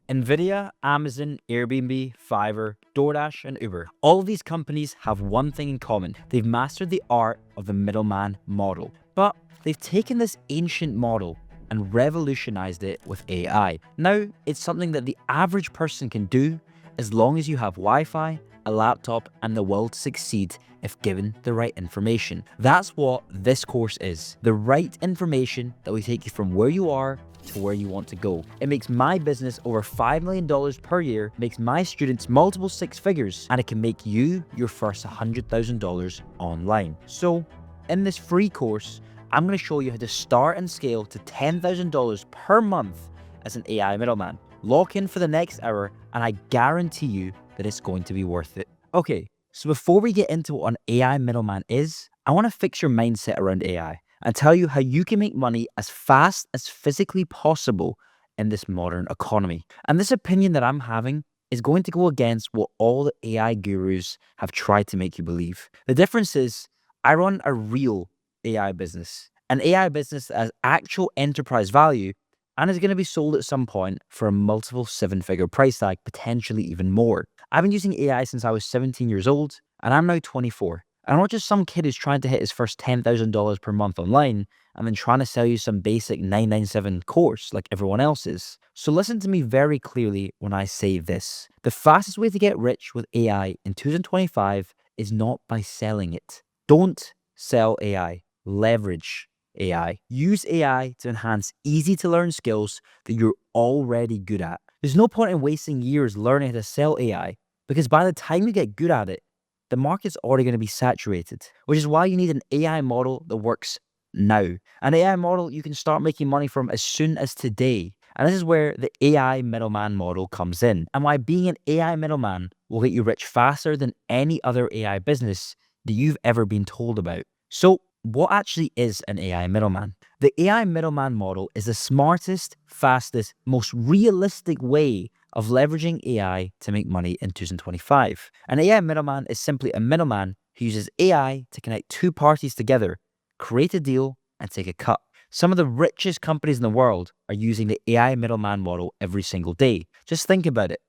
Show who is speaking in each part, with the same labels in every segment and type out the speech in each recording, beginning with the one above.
Speaker 1: Nvidia, Amazon, Airbnb, Fiverr, DoorDash, and Uber. All of these companies have one thing in common. They've mastered the art of the middleman model. But they've taken this ancient model and revolutionized it with AI. Now, it's something that the average person can do as long as you have Wi-Fi, a laptop, and the will to succeed if given the right information. That's what this course is. The right information that will take you from where you are to where you want to go. It makes my business over $5 million per year, makes my students multiple six figures, and it can make you your first $100,000 online. So in this free course, I'm going to show you how to start and scale to $10,000 per month as an AI middleman. Lock in for the next hour, and I guarantee you that it's going to be worth it. Okay, so before we get into what an AI middleman is, I want to fix your mindset around AI and tell you how you can make money as fast as physically possible in this modern economy. And this opinion that I'm having is going to go against what all the AI gurus have tried to make you believe. The difference is I run a real AI business, an AI business that has actual enterprise value and is going to be sold at some point for a multiple seven-figure price tag, potentially even more. I've been using AI since I was 17 years old, and I'm now 24. I'm not just some kid who's trying to hit his first $10,000 per month online and then trying to sell you some basic 997 course like everyone else is. So listen to me very clearly when I say this. The fastest way to get rich with AI in 2025 is not by selling it. Don't sell AI. Leverage AI. Use AI to enhance easy to learn skills that you're already good at. There's no point in wasting years learning how to sell AI because by the time you get good at it, the market's already going to be saturated, which is why you need an AI model that works now. An AI model you can start making money from as soon as today. And this is where the AI middleman model comes in, and why being an AI middleman will get you rich faster than any other AI business that you've ever been told about. So, what actually is an AI middleman? The AI middleman model is the smartest, fastest, most realistic way of leveraging AI to make money in 2025. An AI middleman is simply a middleman who uses AI to connect two parties together, create a deal, and take a cut. Some of the richest companies in the world are using the AI middleman model every single day. Just think about it.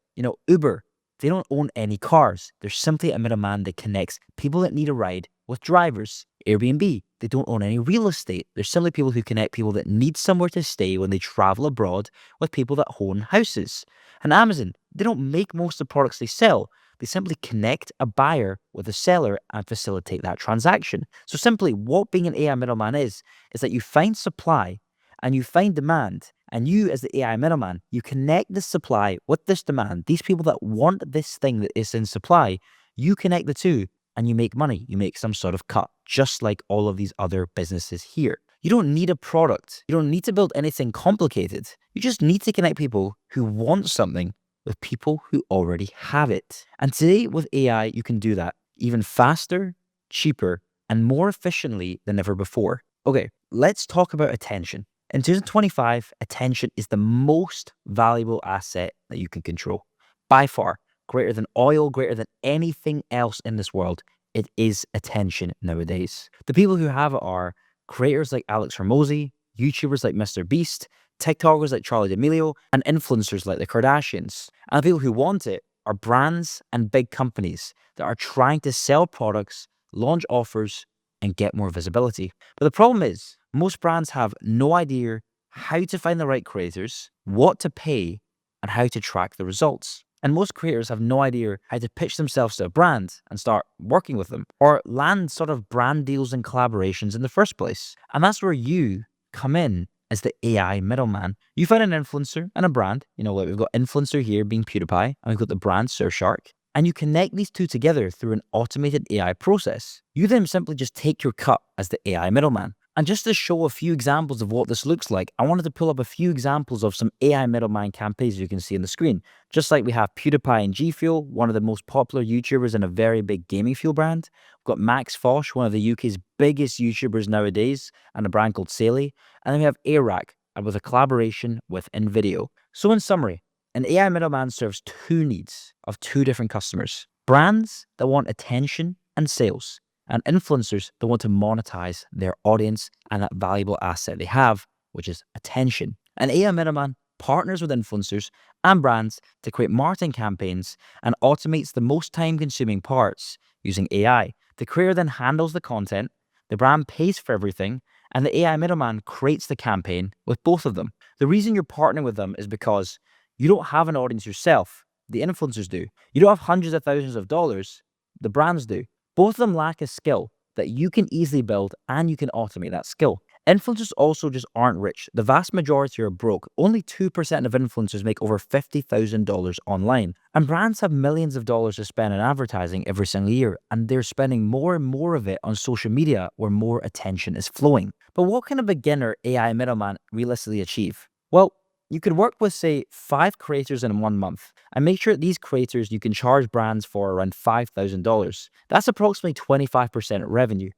Speaker 1: Uber, they don't own any cars. They're simply a middleman that connects people that need a ride with drivers. Airbnb, they don't own any real estate. They're simply people who connect people that need somewhere to stay when they travel abroad with people that own houses. And Amazon, they don't make most of the products they sell. They simply connect a buyer with a seller and facilitate that transaction. So simply what being an AI middleman is that you find supply and you find demand, and you as the AI middleman, you connect this supply with this demand. These people that want this thing that is in supply, you connect the two and you make money. You make some sort of cut, just like all of these other businesses here. You don't need a product. You don't need to build anything complicated. You just need to connect people who want something with people who already have it. And today with AI, you can do that even faster, cheaper, and more efficiently than ever before. Okay, let's talk about attention. In 2025, attention is the most valuable asset that you can control. By far, greater than oil, greater than anything else in this world, it is attention nowadays. The people who have it are creators like Alex Hormozy, YouTubers like Mr. Beast, TikTokers like Charlie D'Amelio, and influencers like the Kardashians. And the people who want it are brands and big companies that are trying to sell products, launch offers, and get more visibility. But the problem is, most brands have no idea how to find the right creators, what to pay, and how to track the results. And most creators have no idea how to pitch themselves to a brand and start working with them or land sort of brand deals and collaborations in the first place. And that's where you come in as the AI middleman. You find an influencer and a brand, like we've got influencer here being PewDiePie and we've got the brand Surfshark. And you connect these two together through an automated AI process. You then simply just take your cut as the AI middleman. And just to show a few examples of what this looks like, I wanted to pull up a few examples of some AI middleman campaigns you can see on the screen. Just like we have PewDiePie and G Fuel, one of the most popular YouTubers and a very big gaming fuel brand. We've got Max Fosh, one of the UK's biggest YouTubers nowadays, and a brand called Saley. And then we have Airac, with a collaboration with NVIDIA. So in summary, an AI middleman serves two needs of two different customers. Brands that want attention and sales, and influencers that want to monetize their audience and that valuable asset they have, which is attention. An AI middleman partners with influencers and brands to create marketing campaigns and automates the most time consuming parts using AI. The creator then handles the content, the brand pays for everything, and the AI middleman creates the campaign with both of them. The reason you're partnering with them is because you don't have an audience yourself. The influencers do. You don't have hundreds of thousands of dollars. The brands do. Both of them lack a skill that you can easily build and you can automate that skill. Influencers also just aren't rich. The vast majority are broke. Only 2% of influencers make over $50,000 online. And brands have millions of dollars to spend on advertising every single year, and they're spending more and more of it on social media where more attention is flowing. But what can a beginner AI middleman realistically achieve? Well, you could work with, say, 5 creators in 1 month and make sure that these creators you can charge brands for around $5,000. That's approximately 25% revenue.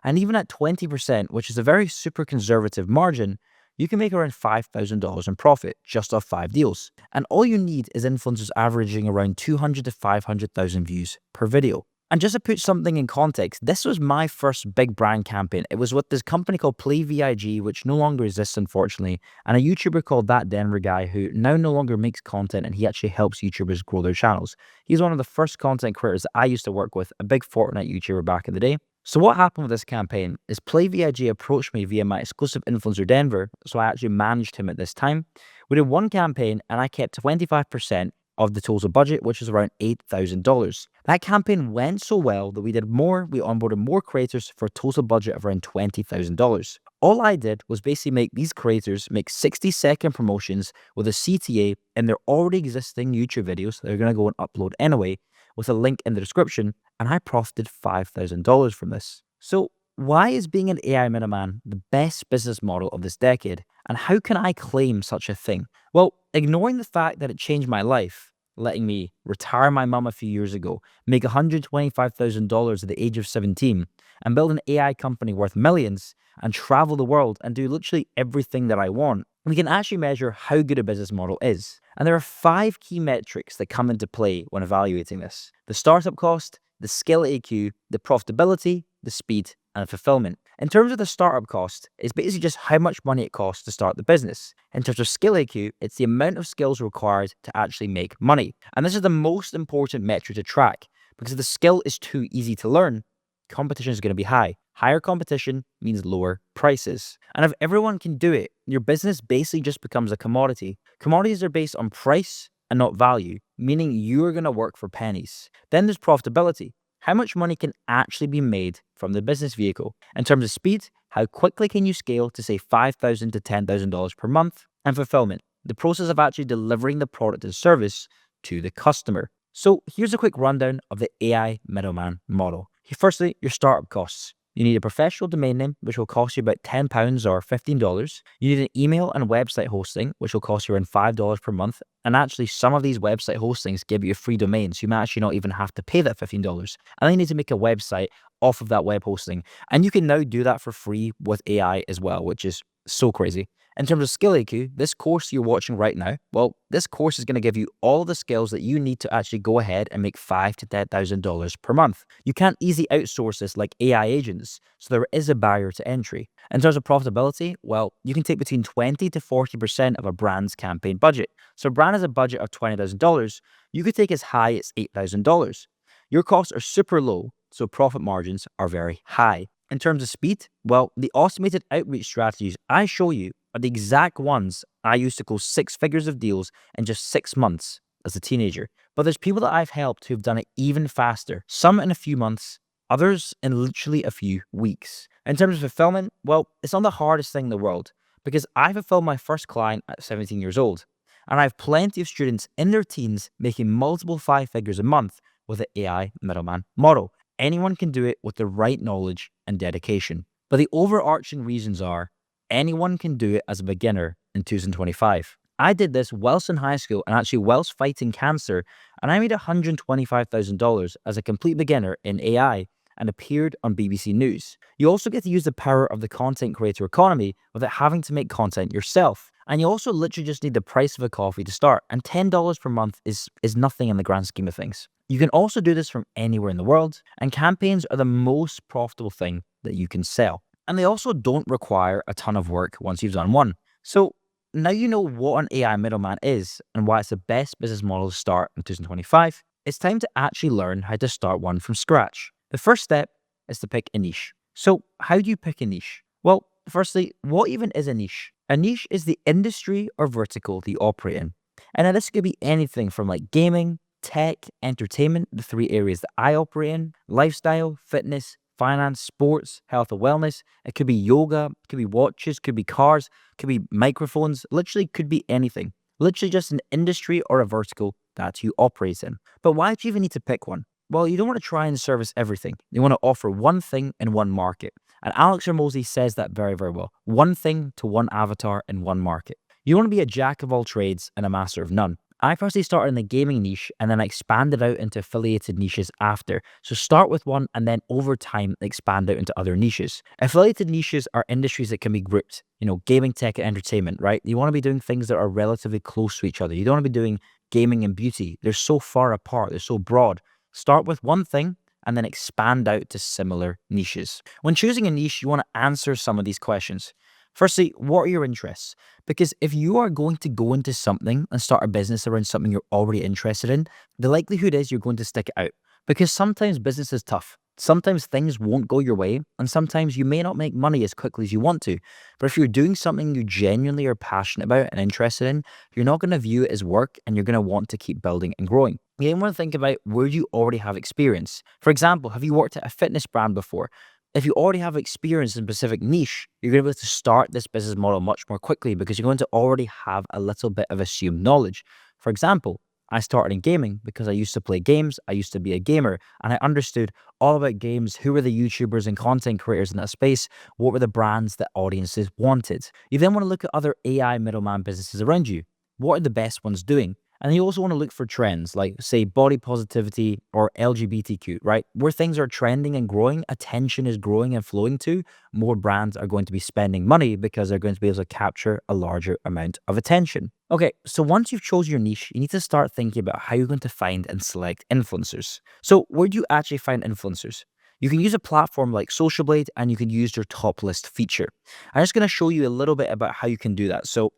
Speaker 1: And even at 20%, which is a very super conservative margin, you can make around $5,000 in profit just off 5 deals. And all you need is influencers averaging around 200 to 500,000 views per video. And just to put something in context, this was my first big brand campaign. It was with this company called PlayVIG, which no longer exists, unfortunately, and a YouTuber called That Denver Guy, who now no longer makes content, and he actually helps YouTubers grow their channels. He's one of the first content creators that I used to work with, a big Fortnite YouTuber back in the day. So what happened with this campaign is PlayVIG approached me via my exclusive influencer Denver, so I actually managed him at this time. We did one campaign and I kept 25% of the total budget, which is around $8,000. That campaign went so well that we onboarded more creators for a total budget of around $20,000. All I did was basically make these creators make 60-second promotions with a CTA in their already existing YouTube videos that they're going to go and upload anyway, with a link in the description, and I profited $5,000 from this. So why is being an AI middleman the best business model of this decade, and how can I claim such a thing? Well, ignoring the fact that it changed my life, letting me retire my mum a few years ago, make $125,000 at the age of 17, and build an AI company worth millions, and travel the world and do literally everything that I want, we can actually measure how good a business model is. And there are 5 key metrics that come into play when evaluating this: the startup cost, the skill AQ, the profitability, the speed, and fulfillment. In terms of the startup cost, it's basically just how much money it costs to start the business. In terms of skill AQ, it's the amount of skills required to actually make money. And this is the most important metric to track, because if the skill is too easy to learn, competition is going to be high. Higher competition means lower prices. And if everyone can do it, your business basically just becomes a commodity. Commodities are based on price and not value, meaning you're going to work for pennies. Then there's profitability. How much money can actually be made from the business vehicle? In terms of speed, how quickly can you scale to say $5,000 to $10,000 per month? And fulfillment, the process of actually delivering the product and service to the customer. So here's a quick rundown of the AI middleman model. Firstly, your startup costs. You need a professional domain name, which will cost you about £10 or $15. You need an email and website hosting, which will cost you around $5 per month. And actually, some of these website hostings give you a free domain, so you might actually not even have to pay that $15. And then you need to make a website off of that web hosting. And you can now do that for free with AI as well, which is so crazy. In terms of skill AQ, this course you're watching right now, well, this course is going to give you all the skills that you need to actually go ahead and make $5,000 to $10,000 per month. You can't easily outsource this like AI agents, so there is a barrier to entry. In terms of profitability, well, you can take between 20 to 40% of a brand's campaign budget. So a brand has a budget of $20,000, you could take as high as $8,000. Your costs are super low, so profit margins are very high. In terms of speed, well, the automated outreach strategies I show you are the exact ones I used to close 6 figures of deals in just 6 months as a teenager. But there's people that I've helped who've done it even faster, some in a few months, others in literally a few weeks. In terms of fulfillment, well, it's not the hardest thing in the world, because I fulfilled my first client at 17 years old. And I have plenty of students in their teens making multiple 5 figures a month with the AI middleman model. Anyone can do it with the right knowledge and dedication. But the overarching reasons are anyone can do it as a beginner in 2025. I did this whilst in high school and actually whilst fighting cancer, and I made $125,000 as a complete beginner in AI and appeared on BBC News. You also get to use the power of the content creator economy without having to make content yourself. And you also literally just need the price of a coffee to start, and $10 per month is nothing in the grand scheme of things. You can also do this from anywhere in the world, and campaigns are the most profitable thing that you can sell. And they also don't require a ton of work once you've done one. So now you know what an AI middleman is and why it's the best business model to start in 2025. It's time to actually learn how to start one from scratch. The first step is to pick a niche. So, how do you pick a niche? Well, firstly, what even is a niche? A niche is the industry or vertical that you operate in. And now this could be anything from like gaming, tech, entertainment, the three areas that I operate in, lifestyle, fitness, finance, sports, health and wellness. It could be yoga, it could be watches, could be cars, could be microphones, literally could be anything. Literally just an industry or a vertical that you operate in. But why do you even need to pick one? Well, you don't want to try and service everything. You want to offer one thing in one market. And Alex Ramosi says that very, very well. One thing to one avatar in one market. You want to be a jack of all trades and a master of none. I personally started in the gaming niche and then I expanded out into affiliated niches after. So start with one and then over time expand out into other niches. Affiliated niches are industries that can be grouped. Gaming, tech, and entertainment, right? You want to be doing things that are relatively close to each other. You don't want to be doing gaming and beauty. They're so far apart. They're so broad. Start with one thing and then expand out to similar niches. When choosing a niche, you want to answer some of these questions. Firstly, what are your interests? Because if you are going to go into something and start a business around something you're already interested in, the likelihood is you're going to stick it out. Because sometimes business is tough. Sometimes things won't go your way, and sometimes you may not make money as quickly as you want to. But if you're doing something you genuinely are passionate about and interested in, you're not going to view it as work and you're going to want to keep building and growing. You then want to think about where you already have experience. For example, have you worked at a fitness brand before? If you already have experience in a specific niche, you're going to be able to start this business model much more quickly because you're going to already have a little bit of assumed knowledge. For example, I started in gaming because I used to play games, I used to be a gamer, and I understood all about games, who were the YouTubers and content creators in that space, what were the brands that audiences wanted. You then want to look at other AI middleman businesses around you. What are the best ones doing? And you also want to look for trends like, say, body positivity or LGBTQ, right? Where things are trending and growing, attention is growing and flowing to, more brands are going to be spending money because they're going to be able to capture a larger amount of attention. Okay, so once you've chosen your niche, you need to start thinking about how you're going to find and select influencers. So where do you actually find influencers? You can use a platform like Social Blade and you can use your top list feature. I'm just going to show you a little bit about how you can do that. So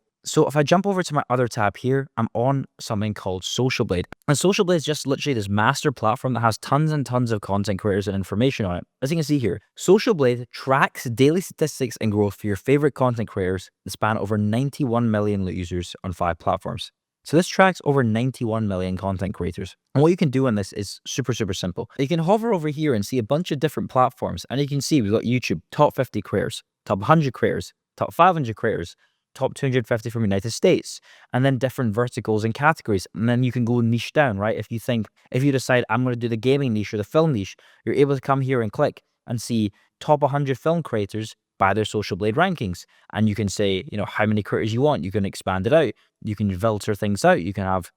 Speaker 1: if I jump over to my other tab here, I'm on something called Social Blade. And Social Blade is just literally this master platform that has tons and tons of content creators and information on it. As you can see here, Social Blade tracks daily statistics and growth for your favorite content creators that span over 91 million users on 5 platforms. So this tracks over 91 million content creators. And what you can do on this is super, super simple. You can hover over here and see a bunch of different platforms. And you can see we've got YouTube, top 50 creators, top 100 creators, top 500 creators, top 250 from United States, and then different verticals and categories. And then you can go niche down, right? If you decide I'm going to do the gaming niche or the film niche, you're able to come here and click and see top 100 film creators by their Social Blade rankings. And you can say, how many creators you want. You can expand it out. You can filter things out. You can have,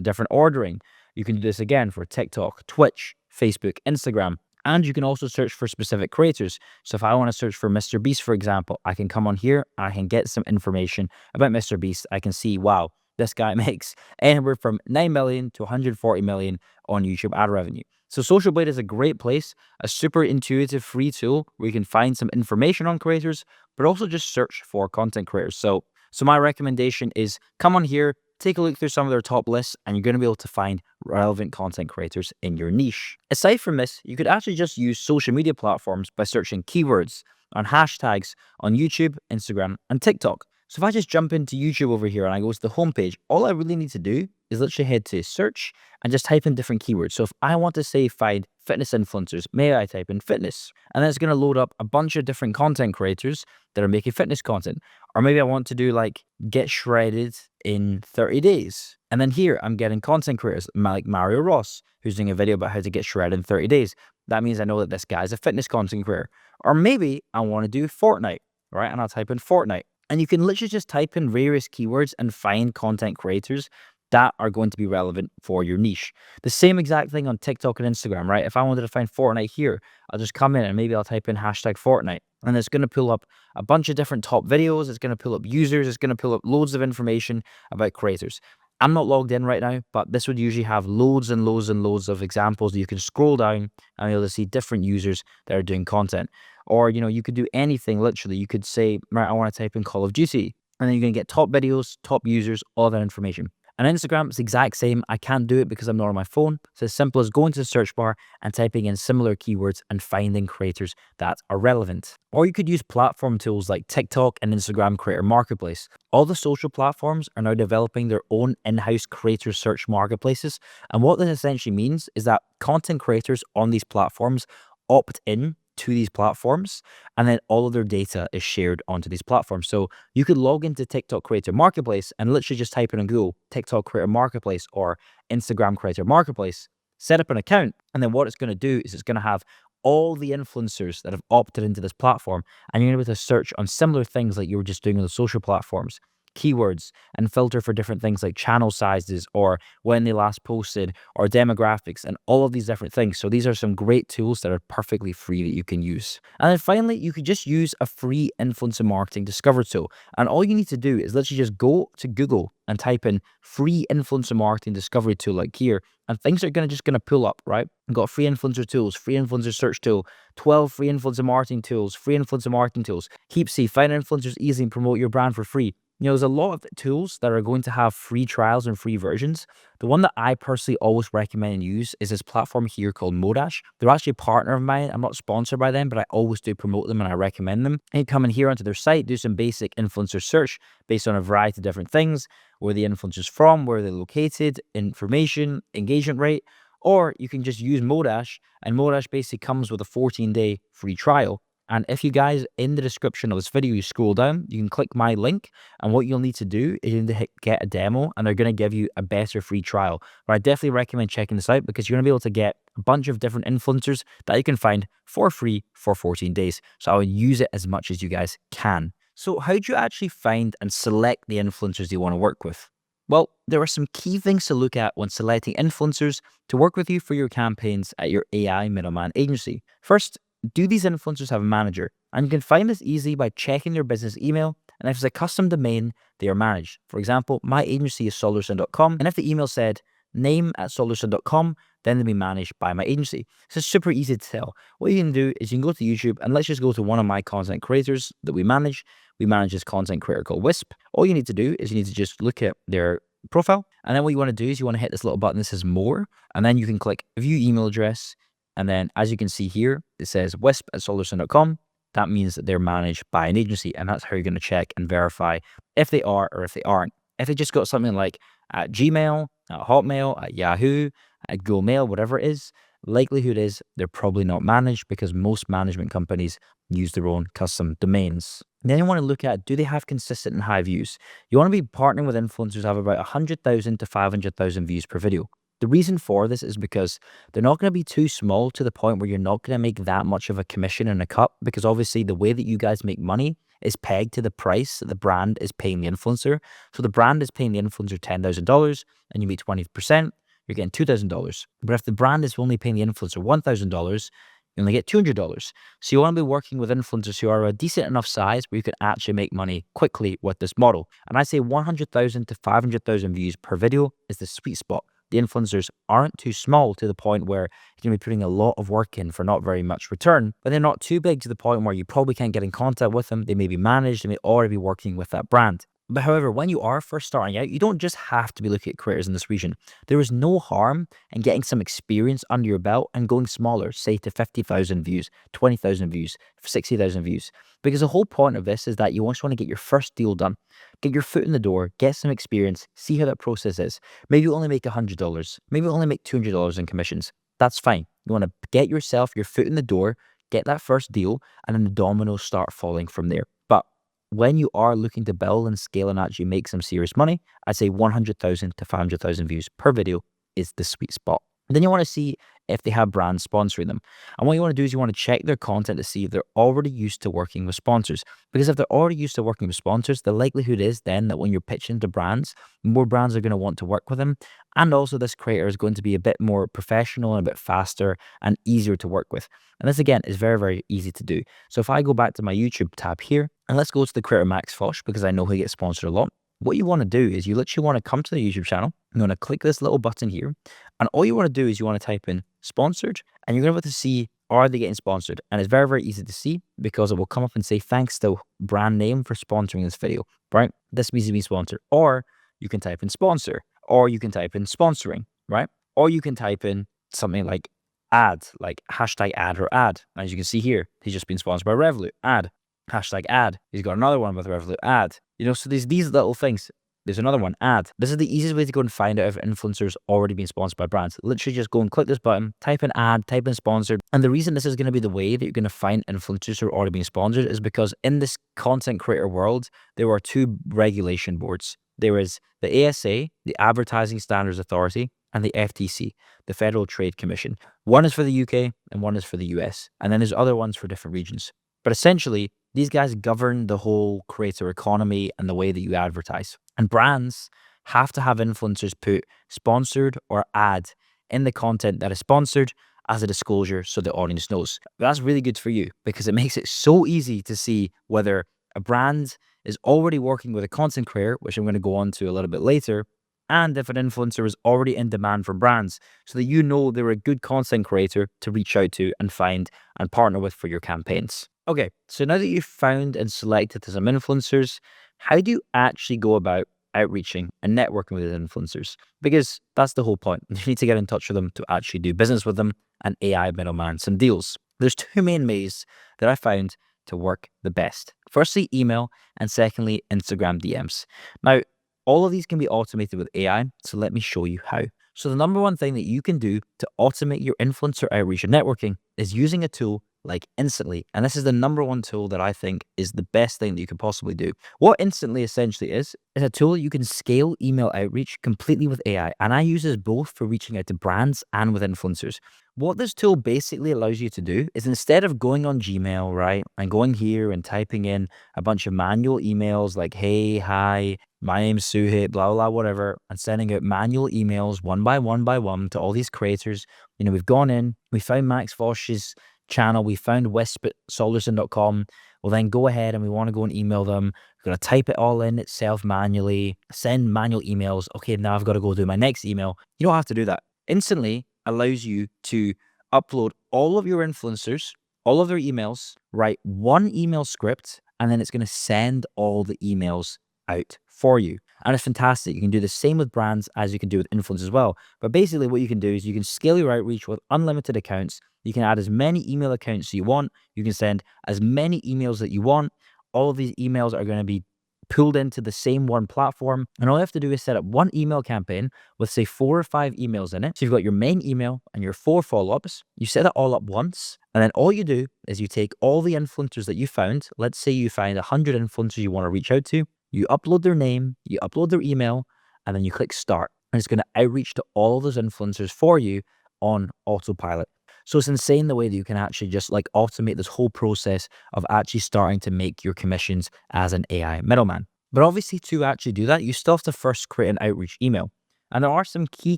Speaker 1: different ordering. You can do this again for TikTok, Twitch, Facebook, Instagram. And you can also search for specific creators. So if I want to search for Mr. Beast, for example, I can come on here, I can get some information about Mr. Beast. I can see, wow, this guy makes anywhere from 9 million to 140 million on YouTube ad revenue. So Social Blade is a great place, a super intuitive free tool where you can find some information on creators, but also just search for content creators. So my recommendation is come on here, take a look through some of their top lists, and you're going to be able to find relevant content creators in your niche. Aside from this, you could actually just use social media platforms by searching keywords on hashtags on YouTube, Instagram, and TikTok. So if I just jump into YouTube over here and I go to the homepage, all I really need to do is literally head to search and just type in different keywords. So if I want to say find fitness influencers, may I type in fitness? And then it's going to load up a bunch of different content creators that are making fitness content. Or maybe I want to do like get shredded in 30 days. And then here I'm getting content creators like Mario Ross, who's doing a video about how to get shredded in 30 days. That means I know that this guy's a fitness content creator. Or maybe I want to do Fortnite, right? And I'll type in Fortnite. And you can literally just type in various keywords and find content creators that are going to be relevant for your niche. The same exact thing on TikTok and Instagram, right? If I wanted to find Fortnite here, I'll just come in and maybe I'll type in hashtag Fortnite. And it's going to pull up a bunch of different top videos. It's going to pull up users. It's going to pull up loads of information about creators. I'm not logged in right now, but this would usually have loads and loads and loads of examples that you can scroll down and you'll see different users that are doing content. Or, you could do anything, literally. You could say, right, I want to type in Call of Duty. And then you're going to get top videos, top users, all that information. And Instagram is the exact same. I can't do it because I'm not on my phone. It's as simple as going to the search bar and typing in similar keywords and finding creators that are relevant. Or you could use platform tools like TikTok and Instagram Creator Marketplace. All the social platforms are now developing their own in-house creator search marketplaces. And what this essentially means is that content creators on these platforms opt in to these platforms, and then all of their data is shared onto these platforms. So you could log into TikTok Creator Marketplace and literally just type in on Google TikTok Creator Marketplace or Instagram Creator Marketplace, set up an account, and then what it's going to do is it's going to have all the influencers that have opted into this platform, and you're going to be able to search on similar things like you were just doing on the social platforms, keywords, and filter for different things like channel sizes or when they last posted or demographics and all of these different things. So these are some great tools that are perfectly free that you can use. And then finally, you could just use a free influencer marketing discover tool. And all you need to do is literally just go to Google and type in free influencer marketing discovery tool like here, and things are just gonna pull up, right? We've got free influencer tools, free influencer search tool, 12 free influencer marketing tools, free influencer marketing tools. Keep see, find influencers easy and promote your brand for free. There's a lot of tools that are going to have free trials and free versions. The one that I personally always recommend and use is this platform here called Modash. They're actually a partner of mine. I'm not sponsored by them, but I always do promote them and I recommend them. And you come in here onto their site, do some basic influencer search based on a variety of different things, where the influencer's from, where they're located, information, engagement rate, or you can just use Modash, and Modash basically comes with a 14-day free trial. And if you guys, in the description of this video, you scroll down, you can click my link, and what you'll need to do is you need to hit get a demo, and they're going to give you a better free trial. But I definitely recommend checking this out because you're going to be able to get a bunch of different influencers that you can find for free for 14 days. So I would use it as much as you guys can. So how do you actually find and select the influencers you want to work with? Well, there are some key things to look at when selecting influencers to work with you for your campaigns at your AI middleman agency. First, do these influencers have a manager? And you can find this easy by checking their business email, and if it's a custom domain, they are managed. For example, my agency is solution.com, and if the email said name@solution.com, then they'll be managed by my agency. This is super easy to tell. What you can do is you can go to YouTube, and let's just go to one of my content creators that we manage. We manage this content creator called Wisp. All you need to do is you need to just look at their profile, and then what you want to do is you want to hit this little button that says more, and then you can click view email address. And then as you can see here, it says wisp@solution.com. That means that they're managed by an agency, and that's how you're going to check and verify if they are or if they aren't. If they just got something like at Gmail, at Hotmail, at Yahoo, at Google Mail, whatever it is, likelihood is they're probably not managed because most management companies use their own custom domains. Then you want to look at, do they have consistent and high views? You want to be partnering with influencers who have about 100,000 to 500,000 views per video. The reason for this is because they're not going to be too small to the point where you're not going to make that much of a commission and a cut, because obviously the way that you guys make money is pegged to the price that the brand is paying the influencer. So the brand is paying the influencer $10,000 and you make 20%, you're getting $2,000. But if the brand is only paying the influencer $1,000, you only get $200. So you want to be working with influencers who are a decent enough size where you can actually make money quickly with this model. And I say 100,000 to 500,000 views per video is the sweet spot. The influencers aren't too small to the point where you're going to be putting a lot of work in for not very much return, but they're not too big to the point where you probably can't get in contact with them. They may be managed, they may already be working with that brand. But however, when you are first starting out, you don't just have to be looking at creators in this region. There is no harm in getting some experience under your belt and going smaller, say to 50,000 views, 20,000 views, 60,000 views. Because the whole point of this is that you just want to get your first deal done, get your foot in the door, get some experience, see how that process is. Maybe you only make $100, maybe you only make $200 in commissions. That's fine. You want to get yourself your foot in the door, get that first deal, and then the dominoes start falling from there. But when you are looking to build and scale and actually make some serious money, I'd say 100,000 to 500,000 views per video is the sweet spot. Then you want to see if they have brands sponsoring them. And what you want to do is you want to check their content to see if they're already used to working with sponsors. Because if they're already used to working with sponsors, the likelihood is then that when you're pitching to brands, more brands are going to want to work with them. And also this creator is going to be a bit more professional and a bit faster and easier to work with. And this again is very, very easy to do. So if I go back to my YouTube tab here, and let's go to the creator Max Fosh because I know he gets sponsored a lot. What you want to do is you literally want to come to the YouTube channel. You want to click this little button here. And all you want to do is you want to type in sponsored, and you're going to be able to see are they getting sponsored? And it's very, very easy to see because it will come up and say, thanks to brand name for sponsoring this video, right? This means to be sponsored. Or you can type in sponsor, or you can type in sponsoring, right? Or you can type in something like ad, like hashtag ad or ad. As you can see here, he's just been sponsored by Revolut, ad, hashtag ad. He's got another one with Revolut, ad. So there's these little things. There's another one, ad. This is the easiest way to go and find out if an influencer's already been sponsored by brands. Literally just go and click this button, type in ad, type in sponsored. And the reason this is going to be the way that you're going to find influencers who are already being sponsored is because in this content creator world, there are two regulation boards. There is the ASA, the Advertising Standards Authority, and the FTC, the Federal Trade Commission. One is for the UK and one is for the US. And then there's other ones for different regions. But essentially, these guys govern the whole creator economy and the way that you advertise. And brands have to have influencers put sponsored or ad in the content that is sponsored as a disclosure so the audience knows. That's really good for you because it makes it so easy to see whether a brand is already working with a content creator, which I'm going to go on to a little bit later, and if an influencer is already in demand from brands so that you know they're a good content creator to reach out to and find and partner with for your campaigns. Okay, so now that you've found and selected some influencers, how do you actually go about outreaching and networking with these influencers? Because that's the whole point. You need to get in touch with them to actually do business with them and AI middleman some deals. There's two main ways that I found to work the best. Firstly, email, and secondly, Instagram DMs. Now, all of these can be automated with AI, so let me show you how. So the number one thing that you can do to automate your influencer outreach and networking is using a tool like Instantly. And this is the number one tool that I think is the best thing that you could possibly do. What Instantly essentially is a tool you can scale email outreach completely with AI. And I use this both for reaching out to brands and with influencers. What this tool basically allows you to do is instead of going on Gmail, right, and going here and typing in a bunch of manual emails like, hey, hi, my name's Suhit, blah, blah, whatever, and sending out manual emails one by one to all these creators. We've gone in, we found Max Fosh's channel, we found Wisp at solarson.com. We'll then go ahead and we want to go and email them. We're going to type it all in itself manually, send manual emails. Okay, now I've got to go do my next email. You don't have to do that. Instantly allows you to upload all of your influencers, all of their emails, write one email script, and then it's going to send all the emails out for you. And it's fantastic. You can do the same with brands as you can do with influencers as well. But basically what you can do is you can scale your outreach with unlimited accounts. You can add as many email accounts as you want. You can send as many emails that you want. All of these emails are going to be pulled into the same one platform. And all you have to do is set up one email campaign with say 4 or 5 emails in it. So you've got your main email and your 4 follow-ups. You set it all up once. And then all you do is you take all the influencers that you found. Let's say you find 100 influencers you want to reach out to. You upload their name, you upload their email, and then you click start. And it's going to outreach to all those influencers for you on autopilot. So it's insane the way that you can actually just like automate this whole process of actually starting to make your commissions as an AI middleman. But obviously to actually do that, you still have to first create an outreach email. And there are some key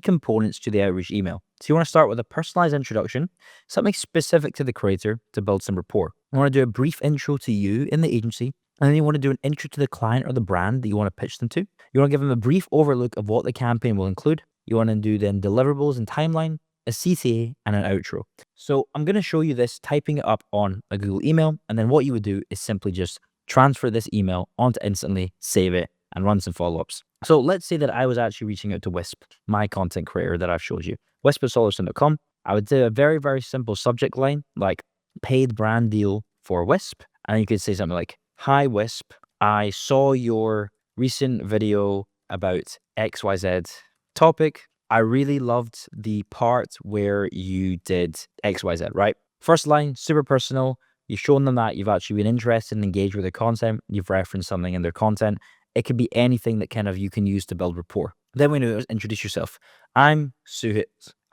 Speaker 1: components to the outreach email. So you want to start with a personalized introduction, something specific to the creator to build some rapport. You want to do a brief intro to you in the agency. And then you want to do an intro to the client or the brand that you want to pitch them to. You want to give them a brief overlook of what the campaign will include. You want to do then deliverables and timeline, a CTA, and an outro. So I'm going to show you this, typing it up on a Google email. And then what you would do is simply just transfer this email onto Instantly, save it, and run some follow-ups. So let's say that I was actually reaching out to Wisp, my content creator that I've showed you, wisp@solarson.com. I would do a very, very simple subject line like paid brand deal for Wisp. And you could say something like, hi Wisp, I saw your recent video about XYZ topic. I really loved the part where you did XYZ, right? First line, super personal. You've shown them that you've actually been interested and engaged with their content. You've referenced something in their content. It could be anything that kind of you can use to build rapport. Then we know, introduce yourself. I'm Suhit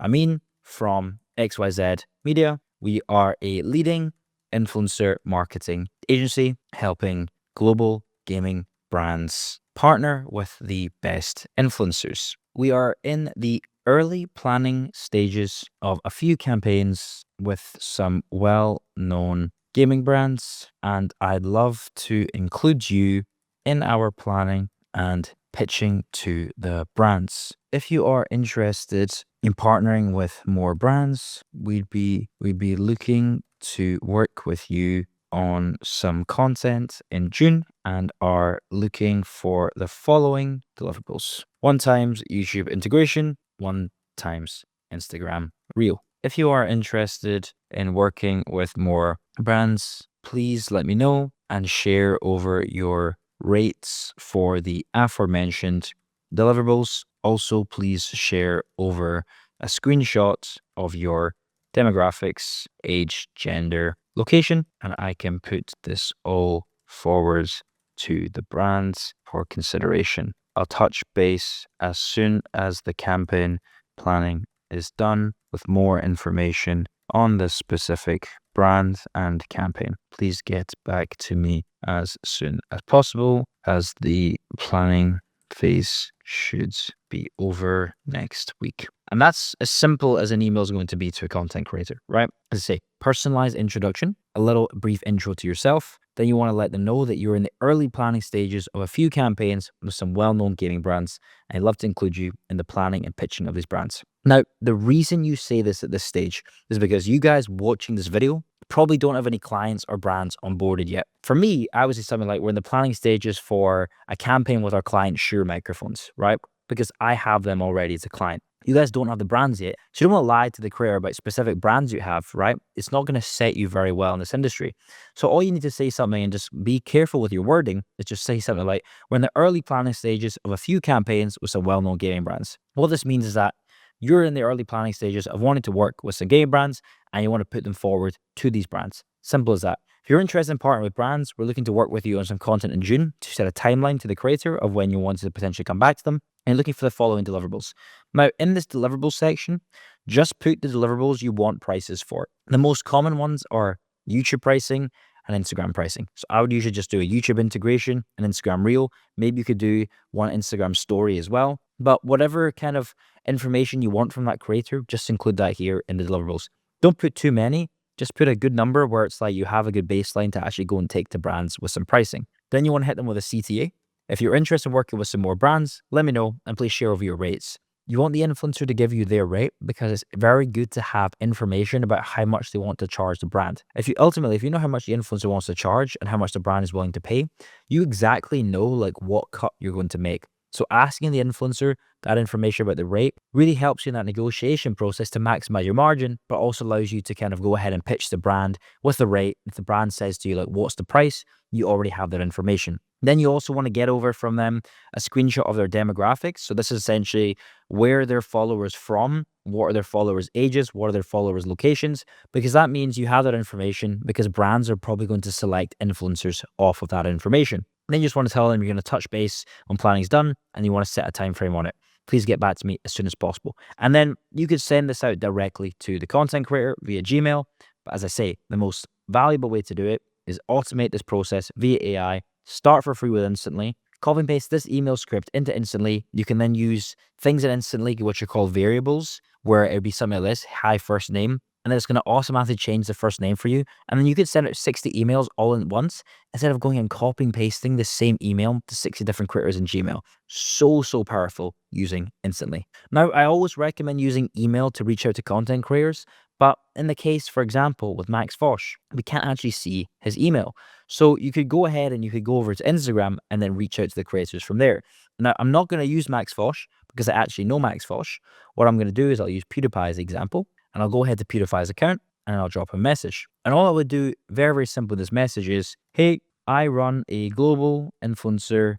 Speaker 1: Amin from XYZ Media. We are a leading influencer marketing agency helping global gaming brands partner with the best influencers. We are in the early planning stages of a few campaigns with some well-known gaming brands, and I'd love to include you in our planning and pitching to the brands. If you are interested in partnering with more brands, we'd be looking to work with you on some content in June and are looking for the following deliverables. 1 times YouTube integration, 1 times Instagram Reel. If you are interested in working with more brands, please let me know and share over your rates for the aforementioned deliverables. Also, please share over a screenshot of your demographics, age, gender, location, and I can put this all forward to the brands for consideration. I'll touch base as soon as the campaign planning is done with more information on the specific brand and campaign. Please get back to me as soon as possible, as the planning phase should be over next week. And that's as simple as an email is going to be to a content creator, right? As I say, personalized introduction, a little brief intro to yourself. Then you want to let them know that you're in the early planning stages of a few campaigns with some well-known gaming brands. And I'd love to include you in the planning and pitching of these brands. Now, the reason you say this at this stage is because you guys watching this video probably don't have any clients or brands onboarded yet. For me, I would say something like we're in the planning stages for a campaign with our client Shure microphones, right? Because I have them already as a client. You guys don't have the brands yet, so you don't want to lie to the creator about specific brands you have, right? It's not going to set you very well in this industry. So all you need to say something, and just be careful with your wording, is just say something like, we're in the early planning stages of a few campaigns with some well-known gaming brands. What this means is that you're in the early planning stages of wanting to work with some game brands and you want to put them forward to these brands. Simple as that. If you're interested in partnering with brands, we're looking to work with you on some content in June to set a timeline to the creator of when you want to potentially come back to them, and looking for the following deliverables. Now, in this deliverables section, just put the deliverables you want prices for. The most common ones are YouTube pricing and Instagram pricing. So I would usually just do a YouTube integration, an Instagram Reel. Maybe you could do one Instagram story as well. But whatever kind of information you want from that creator, just include that here in the deliverables. Don't put too many. Just put a good number where it's like you have a good baseline to actually go and take to brands with some pricing. Then you want to hit them with a CTA. If you're interested in working with some more brands, let me know and please share over your rates. You want the influencer to give you their rate because it's very good to have information about how much they want to charge the brand. If you know how much the influencer wants to charge and how much the brand is willing to pay, you exactly know like what cut you're going to make. So asking the influencer that information about the rate really helps you in that negotiation process to maximize your margin, but also allows you to kind of go ahead and pitch the brand with the rate. If the brand says to you, like, what's the price? You already have that information. Then you also want to get over from them a screenshot of their demographics. So this is essentially where their followers from, what are their followers' ages, what are their followers' locations, because that means you have that information because brands are probably going to select influencers off of that information. And then you just want to tell them you're going to touch base when planning's done and you want to set a time frame on it. Please get back to me as soon as possible. And then you could send this out directly to the content creator via Gmail. But as I say, the most valuable way to do it is automate this process via AI. Start for free with Instantly. Copy and paste this email script into Instantly. You can then use things in Instantly, which are called variables, where it would be something like this, hi first name, and then it's going to automatically change the first name for you. And then you could send out 60 emails all at once instead of going and copying and pasting the same email to 60 different creators in Gmail. So powerful using Instantly. Now, I always recommend using email to reach out to content creators, but in the case, for example, with Max Fosh, we can't actually see his email. So you could go ahead and you could go over to Instagram and then reach out to the creators from there. Now, I'm not going to use Max Fosh because I actually know Max Fosh. What I'm going to do is I'll use PewDiePie as an example, and I'll go ahead to PewDiePie's account and I'll drop a message. And all I would do, very simple, this message is, hey, I run a global influencer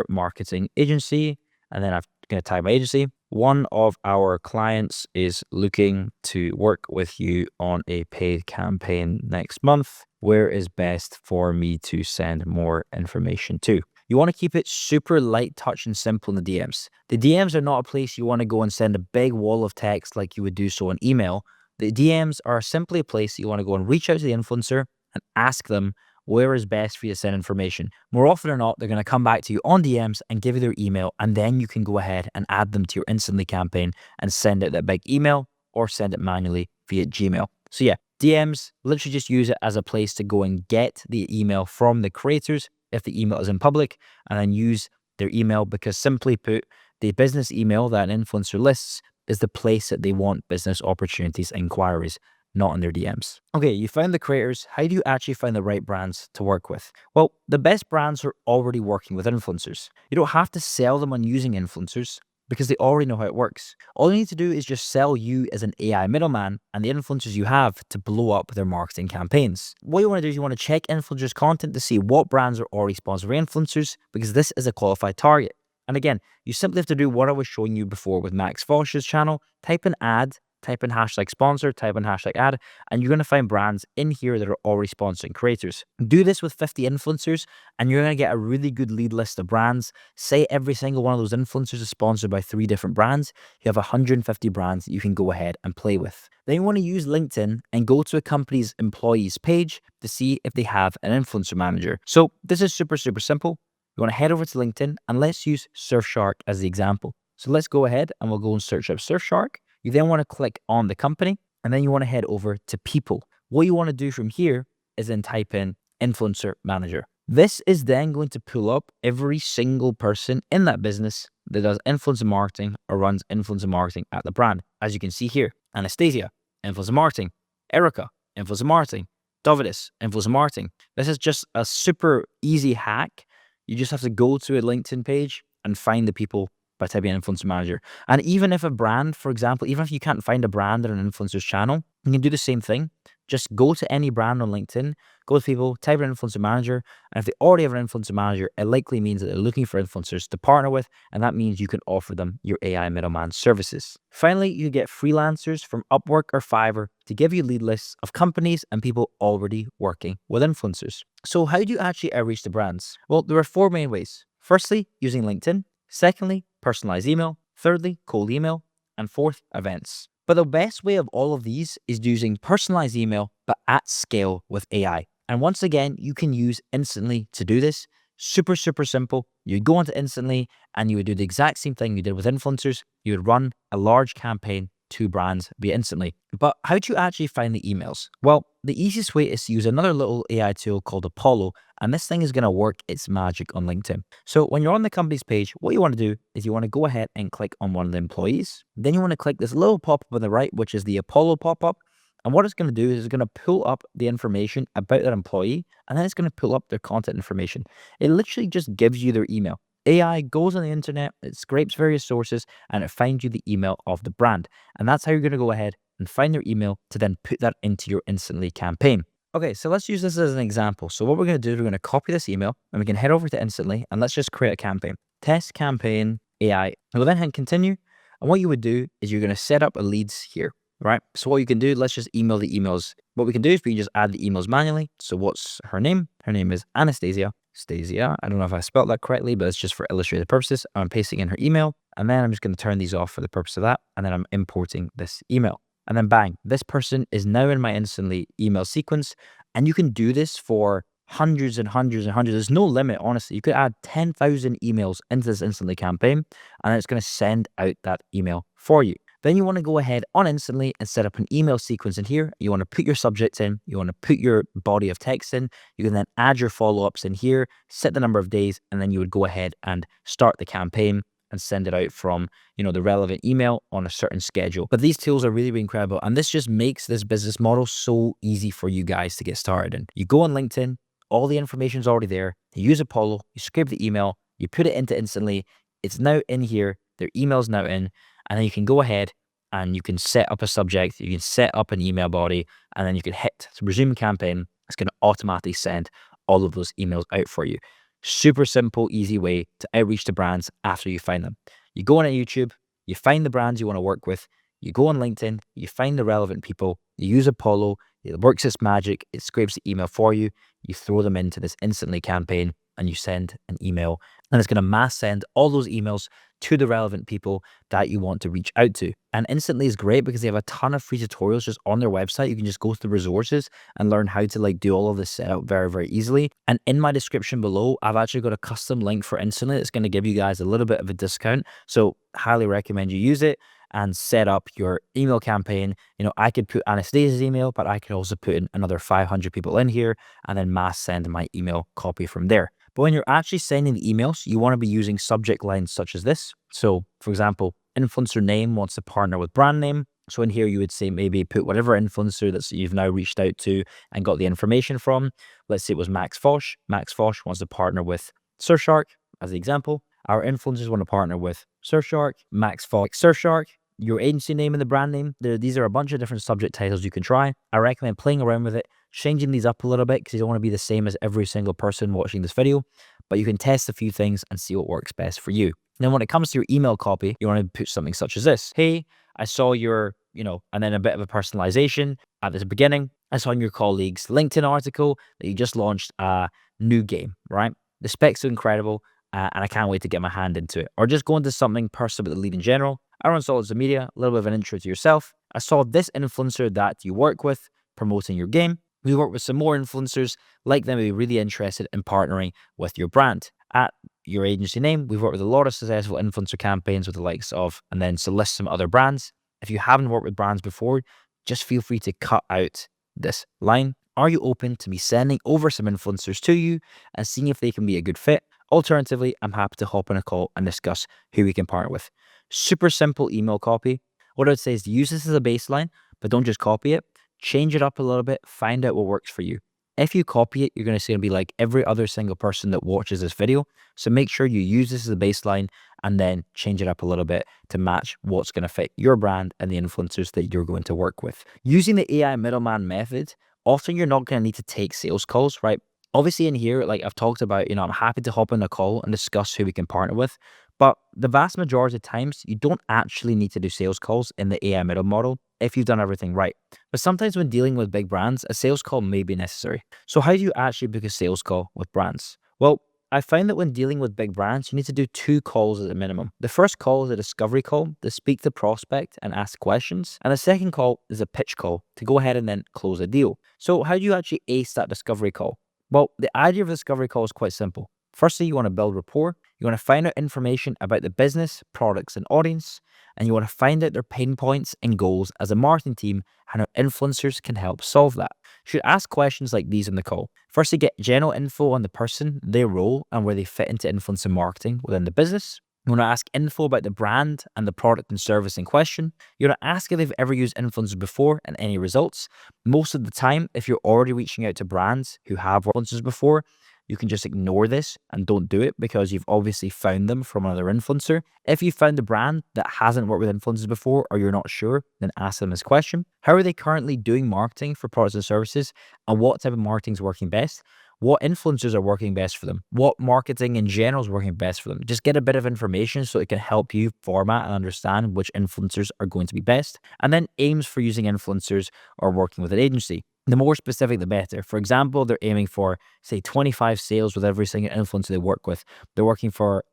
Speaker 1: marketing agency. And then I'm going to type my agency. One of our clients is looking to work with you on a paid campaign next month. Where is best for me to send more information to? You want to keep it super light touch and simple in the DMs. The DMs are not a place you want to go and send a big wall of text like you would do so in email. The DMs are simply a place you want to go and reach out to the influencer and ask them where is best for you to send information. More often than not, they're going to come back to you on DMs and give you their email, and then you can go ahead and add them to your Instantly campaign and send out that big email or send it manually via Gmail. So yeah, DMs, literally just use it as a place to go and get the email from the creators if the email is in public, and then use their email, because simply put, the business email that an influencer lists is the place that they want business opportunities and inquiries, not in their DMs. Okay, you found the creators. How do you actually find the right brands to work with? Well, the best brands are already working with influencers. You don't have to sell them on using influencers because they already know how it works. All you need to do is just sell you as an AI middleman and the influencers you have to blow up their marketing campaigns. What you want to do is you want to check influencers' content to see what brands are already sponsoring influencers, because this is a qualified target. And again, you simply have to do what I was showing you before with Max Fosh's channel. Type in ad, type in hashtag sponsor, type in hashtag ad, and you're going to find brands in here that are already sponsoring creators. Do this with 50 influencers and you're going to get a really good lead list of brands. Say every single one of those influencers is sponsored by 3 different brands. You have 150 brands that you can go ahead and play with. Then you want to use LinkedIn and go to a company's employees page to see if they have an influencer manager. So this is super simple. You want to head over to LinkedIn and let's use Surfshark as the example. So let's go ahead and we'll go and search up Surfshark. You then want to click on the company and then you want to head over to people. What you want to do from here is then type in influencer manager. This is then going to pull up every single person in that business that does influencer marketing or runs influencer marketing at the brand. As you can see here, Anastasia, influencer marketing, Erica, influencer marketing, Davidis, influencer marketing. This is just a super easy hack. You just have to go to a LinkedIn page and find the people by typing in influencer manager. And even if a brand, for example, even if you can't find a brand on an influencer's channel, you can do the same thing. Just go to any brand on LinkedIn, go to people, type in influencer manager. And if they already have an influencer manager, it likely means that they're looking for influencers to partner with. And that means you can offer them your AI middleman services. Finally, you get freelancers from Upwork or Fiverr to give you lead lists of companies and people already working with influencers. So how do you actually outreach the brands? Well, there are 4 main ways. Firstly, using LinkedIn. Secondly, personalized email. Thirdly, cold email. And fourth, events. But the best way of all of these is using personalized email, but at scale with AI. And once again, you can use Instantly to do this. Super simple. You'd go onto Instantly and you would do the exact same thing you did with influencers. You would run a large campaign to brands via Instantly. But how do you actually find the emails? Well, the easiest way is to use another little AI tool called Apollo, and this thing is going to work its magic on LinkedIn. So when you're on the company's page, what you want to do is you want to go ahead and click on one of the employees. Then you want to click this little pop-up on the right, which is the Apollo pop-up. And what it's going to do is it's going to pull up the information about that employee, and then it's going to pull up their contact information. It literally just gives you their email. AI goes on the internet, it scrapes various sources, and it finds you the email of the brand. And that's how you're going to go ahead and find their email to then put that into your Instantly campaign. Okay, so let's use this as an example. So what we're going to do, we're going to copy this email and we can head over to Instantly and let's just create a campaign. Test campaign AI. We'll then hit continue. And what you would do is you're going to set up a leads here, right? So what you can do, let's just email the emails. What we can do is we can just add the emails manually. So what's her name? Her name is Anastasia. I don't know if I spelled that correctly, but it's just for illustrative purposes. I'm pasting in her email and then I'm just going to turn these off for the purpose of that. And then I'm importing this email. And then bang, this person is now in my Instantly email sequence. And you can do this for hundreds and hundreds and hundreds. There's no limit, honestly. You could add 10,000 emails into this Instantly campaign, and it's going to send out that email for you. Then you want to go ahead on Instantly and set up an email sequence in here. You want to put your subject in. You want to put your body of text in. You can then add your follow-ups in here, set the number of days, and then you would go ahead and start the campaign and send it out from, the relevant email on a certain schedule. But these tools are really incredible. And this just makes this business model so easy for you guys to get started in. You go on LinkedIn, all the information is already there. You use Apollo, you scrape the email, you put it into Instantly. It's now in here. Their email's now in. And then you can go ahead and you can set up a subject. You can set up an email body. And then you can hit resume campaign. It's going to automatically send all of those emails out for you. Super simple, easy way to outreach to brands after you find them. You go on YouTube, you find the brands you want to work with, you go on LinkedIn, you find the relevant people, you use Apollo, it works its magic, it scrapes the email for you, you throw them into this Instantly campaign and you send an email and it's going to mass send all those emails to the relevant people that you want to reach out to. And Instantly is great because they have a ton of free tutorials just on their website. You can just go to the resources and learn how to do all of this setup very easily. And in my description below, I've actually got a custom link for Instantly that's going to give you guys a little bit of a discount. So highly recommend you use it and set up your email campaign. I could put Anastasia's email, but I could also put in another 500 people in here and then mass send my email copy from there. But when you're actually sending the emails, you want to be using subject lines such as this. So, for example, influencer name wants to partner with brand name. So in here, you would say maybe put whatever influencer that you've now reached out to and got the information from. Let's say it was Max Fosh. Max Fosh wants to partner with Surfshark, as the example. Our influencers want to partner with Surfshark, Max Fosh, Surfshark, your agency name and the brand name. These are a bunch of different subject titles you can try. I recommend playing around with it, changing these up a little bit because you don't want to be the same as every single person watching this video, but you can test a few things and see what works best for you. Then when it comes to your email copy, you want to put something such as this. Hey, I saw your, and then a bit of a personalization at the beginning. I saw in your colleague's LinkedIn article that you just launched a new game, right? The specs are incredible, and I can't wait to get my hand into it. Or just go into something personal about the lead in general. I run social media, a little bit of an intro to yourself. I saw this influencer that you work with promoting your game. We work with some more influencers like them who be really interested in partnering with your brand. At your agency name, we've worked with a lot of successful influencer campaigns with the likes of, and then to list some other brands. If you haven't worked with brands before, just feel free to cut out this line. Are you open to me sending over some influencers to you and seeing if they can be a good fit? Alternatively, I'm happy to hop on a call and discuss who we can partner with. Super simple email copy. What I would say is to use this as a baseline, but don't just copy it. Change it up a little bit. Find out what works for you. If you copy it, you're going to see it'll be like every other single person that watches this video. So make sure you use this as a baseline and then change it up a little bit to match what's going to fit your brand and the influencers that you're going to work with. Using the AI middleman method, often you're not going to need to take sales calls, right? Obviously in here, like I've talked about, I'm happy to hop on a call and discuss who we can partner with. But the vast majority of times, you don't actually need to do sales calls in the AI middle model if you've done everything right. But sometimes when dealing with big brands, a sales call may be necessary. So how do you actually book a sales call with brands? Well, I find that when dealing with big brands, you need to do 2 calls at a minimum. The first call is a discovery call to speak to prospect and ask questions. And the second call is a pitch call to go ahead and then close a deal. So how do you actually ace that discovery call? Well, the idea of a discovery call is quite simple. Firstly, you want to build rapport. You want to find out information about the business, products, and audience. And you want to find out their pain points and goals as a marketing team and how influencers can help solve that. You should ask questions like these in the call. Firstly, get general info on the person, their role, and where they fit into influencer marketing within the business. You want to ask info about the brand and the product and service in question. You want to ask if they've ever used influencers before and any results. Most of the time, if you're already reaching out to brands who have influencers before, you can just ignore this and don't do it because you've obviously found them from another influencer. If you found a brand that hasn't worked with influencers before or you're not sure, then ask them this question. How are they currently doing marketing for products and services? And what type of marketing is working best? What influencers are working best for them? What marketing in general is working best for them? Just get a bit of information so it can help you format and understand which influencers are going to be best. And then aims for using influencers or working with an agency. The more specific, the better. For example, they're aiming for, say, 25 sales with every single influencer they work with. They're looking for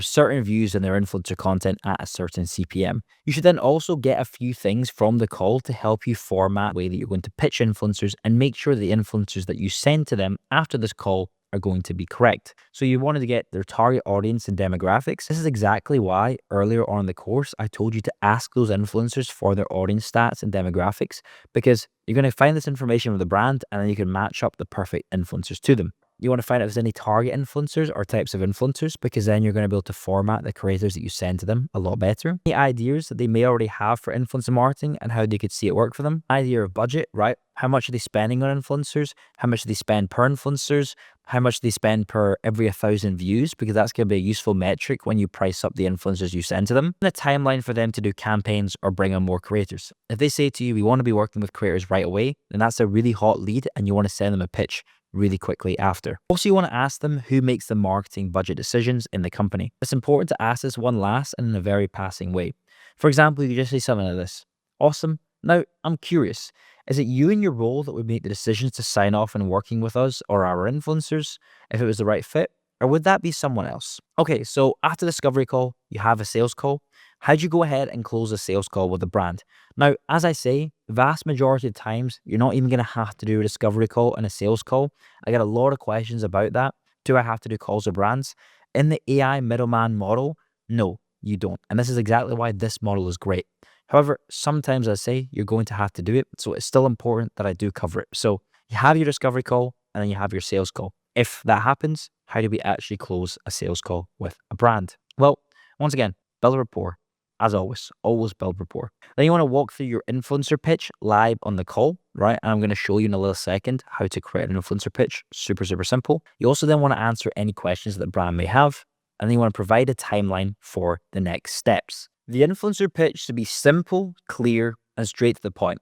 Speaker 1: certain views in their influencer content at a certain CPM. You should then also get a few things from the call to help you format the way that you're going to pitch influencers and make sure the influencers that you send to them after this call are going to be correct. So you wanted to get their target audience and demographics. This is exactly why earlier on in the course, I told you to ask those influencers for their audience stats and demographics because you're going to find this information with the brand and then you can match up the perfect influencers to them. You want to find out if there's any target influencers or types of influencers because then you're going to be able to format the creators that you send to them a lot better. Any ideas that they may already have for influencer marketing and how they could see it work for them. Idea of budget, right? How much are they spending on influencers? How much do they spend per influencers? How much do they spend per every 1,000 views? Because that's going to be a useful metric when you price up the influencers you send to them. And a timeline for them to do campaigns or bring on more creators. If they say to you, we want to be working with creators right away, then that's a really hot lead and you want to send them a pitch really quickly after. Also, you want to ask them who makes the marketing budget decisions in the company. It's important to ask this one last and in a very passing way. For example, you could just say something like this. Awesome. Now, I'm curious. Is it you in your role that would make the decisions to sign off on working with us or our influencers if it was the right fit? Or would that be someone else? Okay, so after the discovery call, you have a sales call. How'd you go ahead and close a sales call with a brand? Now, as I say, the vast majority of times, you're not even going to have to do a discovery call and a sales call. I get a lot of questions about that. Do I have to do calls with brands? In the AI middleman model, no, you don't. And this is exactly why this model is great. However, sometimes I say you're going to have to do it. So it's still important that I do cover it. So you have your discovery call and then you have your sales call. if that happens, how do we actually close a sales call with a brand? Well, once again, build rapport. As always build rapport. Then you want to walk through your influencer pitch live on the call, right? And I'm going to show you in a little second how to create an influencer pitch. Super, super simple. You also then want to answer any questions that the brand may have. And then you want to provide a timeline for the next steps. The influencer pitch should be simple, clear, and straight to the point.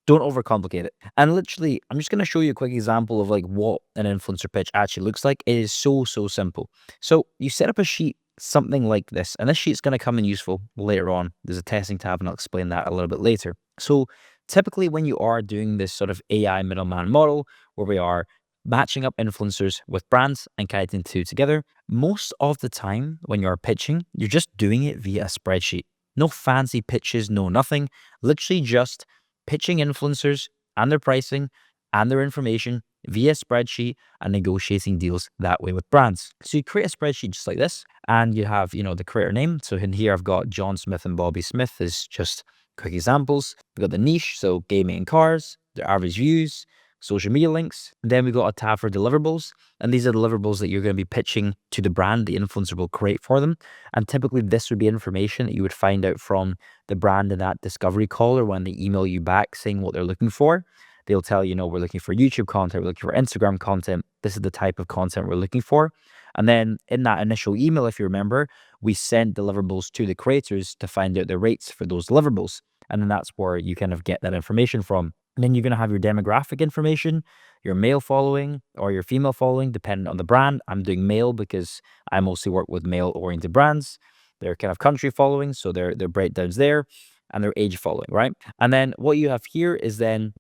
Speaker 1: Don't overcomplicate it. And literally, I'm just going to show you a quick example of like what an influencer pitch actually looks like. It is so, so simple. So you set up a sheet, something like this, and this sheet's going to come in useful later on. There's a testing tab, and I'll explain that a little bit later. So typically when you are doing this sort of AI middleman model, where we are matching up influencers with brands and connecting the two together, most of the time when you're pitching, you're just doing it via a spreadsheet. No fancy pitches, no nothing. Literally just pitching influencers and their pricing and their information via spreadsheet and negotiating deals that way with brands. So you create a spreadsheet just like this, and you have, the creator name. So in here, I've got John Smith and Bobby Smith as just quick examples. We've got the niche, so gaming and cars, their average views, social media links. And then we've got a tab for deliverables. And these are deliverables that you're going to be pitching to the brand, the influencer will create for them. And typically this would be information that you would find out from the brand in that discovery call, or when they email you back saying what they're looking for. They'll tell you, we're looking for YouTube content, we're looking for Instagram content. This is the type of content we're looking for. And then in that initial email, if you remember, we sent deliverables to the creators to find out the rates for those deliverables. And then that's where you kind of get that information from. And then you're going to have your demographic information, your male following or your female following, depending on the brand. I'm doing male because I mostly work with male-oriented brands. Their kind of country following, so their breakdowns there, and their age following, right? And then what you have here is then,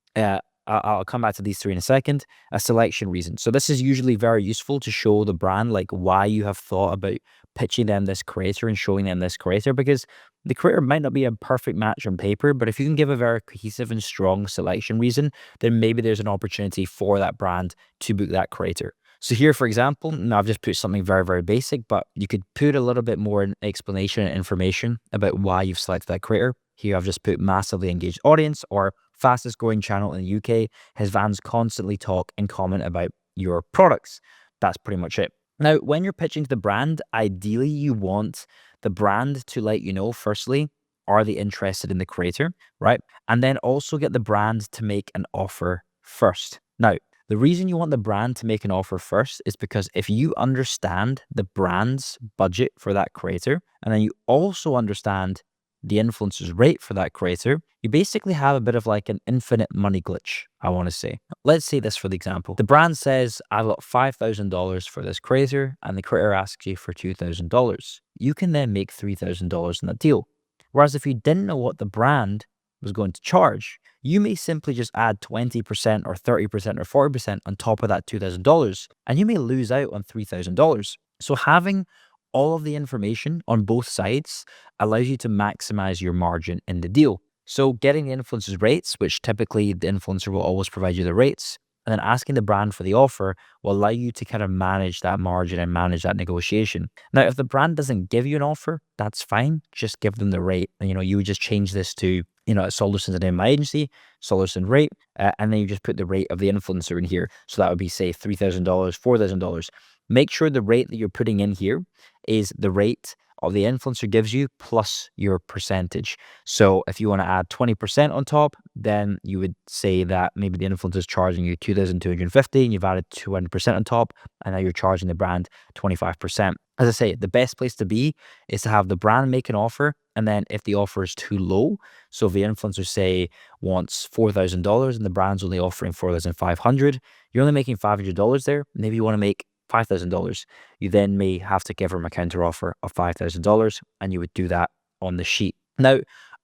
Speaker 1: I'll come back to these three in a second, a selection reason. So this is usually very useful to show the brand like why you have thought about pitching them this creator and showing them this creator, because the creator might not be a perfect match on paper, but if you can give a very cohesive and strong selection reason, then maybe there's an opportunity for that brand to book that creator. So here, for example, now I've just put something very, very basic, but you could put a little bit more explanation and information about why you've selected that creator. Here I've just put massively engaged audience, or fastest growing channel in the UK. His fans constantly talk and comment about your products. That's pretty much it. Now, when you're pitching to the brand, ideally you want the brand to let you know, firstly, are they interested in the creator, right? And then also get the brand to make an offer first. Now, the reason you want the brand to make an offer first is because if you understand the brand's budget for that creator, and then you also understand the influencer's rate for that creator, you basically have a bit of like an infinite money glitch, I want to say. Let's say this for the example. The brand says, I've got $5,000 for this creator, and the creator asks you for $2,000. You can then make $3,000 in that deal. Whereas if you didn't know what the brand was going to charge, you may simply just add 20% or 30% or 40% on top of that $2,000, and you may lose out on $3,000. So having all of the information on both sides allows you to maximize your margin in the deal. So getting the influencer's rates, which typically the influencer will always provide you the rates, and then asking the brand for the offer will allow you to kind of manage that margin and manage that negotiation. Now, if the brand doesn't give you an offer, that's fine. Just give them the rate. You would just change this to, Solutions in my agency, Solution rate, and then you just put the rate of the influencer in here. So that would be, say, $3,000, $4,000. Make sure the rate that you're putting in here is the rate of the influencer gives you plus your percentage. So if you want to add 20% on top, then you would say that maybe the influencer is charging you $2,250 and you've added 200% on top, and now you're charging the brand 25%. As I say, the best place to be is to have the brand make an offer, and then if the offer is too low, so if the influencer, say, wants $4,000 and the brand's only offering $4,500, you're only making $500 there. Maybe you want to make $5,000. You then may have to give them a counter offer of $5,000, and you would do that on the sheet. Now,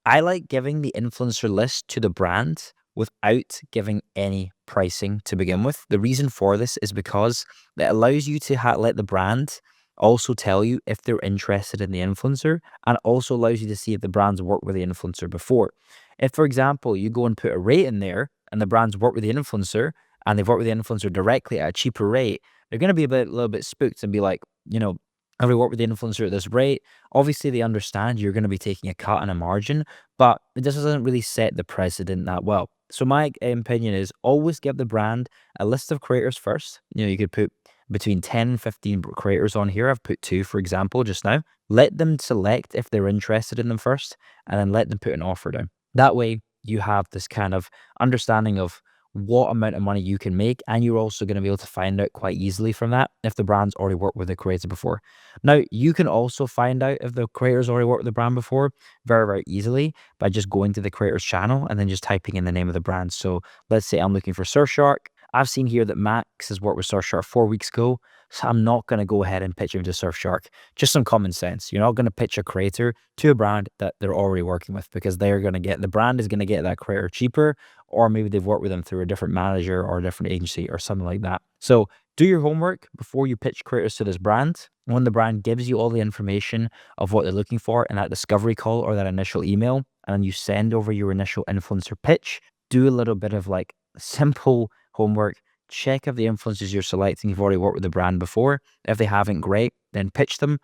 Speaker 1: I like giving the influencer list to the brand without giving any pricing to begin with. The reason for this is because it allows you to let the brand also tell you if they're interested in the influencer, and also allows you to see if the brand's worked with the influencer before. If, for example, you go and put a rate in there and the brand's worked with the influencer and they've worked with the influencer directly at a cheaper rate, they're going to be a little bit spooked and be like, have we worked with the influencer at this rate? Obviously, they understand you're going to be taking a cut on a margin, but it just doesn't really set the precedent that well. So my opinion is always give the brand a list of creators first. You could put between 10 and 15 creators on here. I've put 2, for example, just now. Let them select if they're interested in them first, and then let them put an offer down. That way, you have this kind of understanding of what amount of money you can make, and you're also going to be able to find out quite easily from that if the brand's already worked with the creator before. Now, you can also find out if the creator's already worked with the brand before very, very easily by just going to the creator's channel and then just typing in the name of the brand. So let's say I'm looking for Surfshark. I've seen here that Max has worked with Surfshark 4 weeks ago, so I'm not going to go ahead and pitch him to Surfshark. Just some common sense. You're not going to pitch a creator to a brand that they're already working with, because they're going to get, the brand is going to get that creator cheaper, or maybe they've worked with them through a different manager or a different agency or something like that. So do your homework before you pitch creators to this brand. When the brand gives you all the information of what they're looking for in that discovery call or that initial email, and you send over your initial influencer pitch, do a little bit of like simple homework. Check if the influencers you're selecting have already worked with the brand before. If they haven't, great. Then pitch them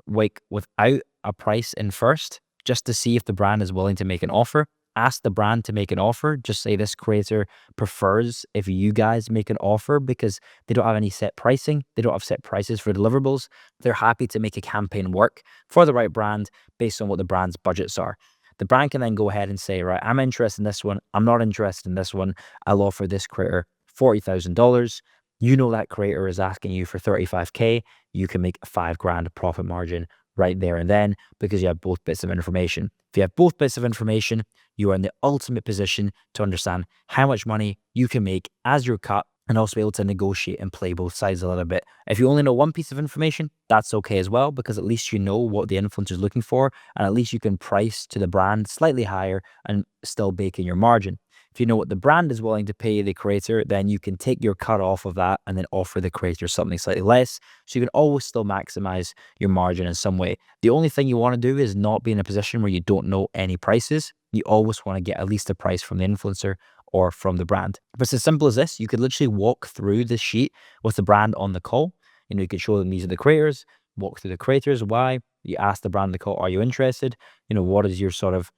Speaker 1: like without a price in first, just to see if the brand is willing to make an offer. Ask the brand to make an offer. Just say this creator prefers if you guys make an offer, because they don't have any set pricing. They don't have set prices for deliverables. They're happy to make a campaign work for the right brand based on what the brand's budgets are. The brand can then go ahead and say, right, I'm interested in this one. I'm not interested in this one. I'll offer this creator $40,000. You know that creator is asking you for 35K. You can make a $5,000 profit margin right there and then, because you have both bits of information. If you have both bits of information, you are in the ultimate position to understand how much money you can make as your cut, and also be able to negotiate and play both sides a little bit. If you only know one piece of information, that's okay as well, because at least you know what the influencer is looking for, and at least you can price to the brand slightly higher and still bake in your margin. If you know what the brand is willing to pay the creator, then you can take your cut off of that and then offer the creator something slightly less. So you can always still maximize your margin in some way. The only thing you want to do is not be in a position where you don't know any prices. You always want to get at least a price from the influencer or from the brand. If it's as simple as this, you could literally walk through this sheet with the brand on the call. You could show them these are the creators, walk through the creators, why. You ask the brand on the call, are you interested? What is your sort of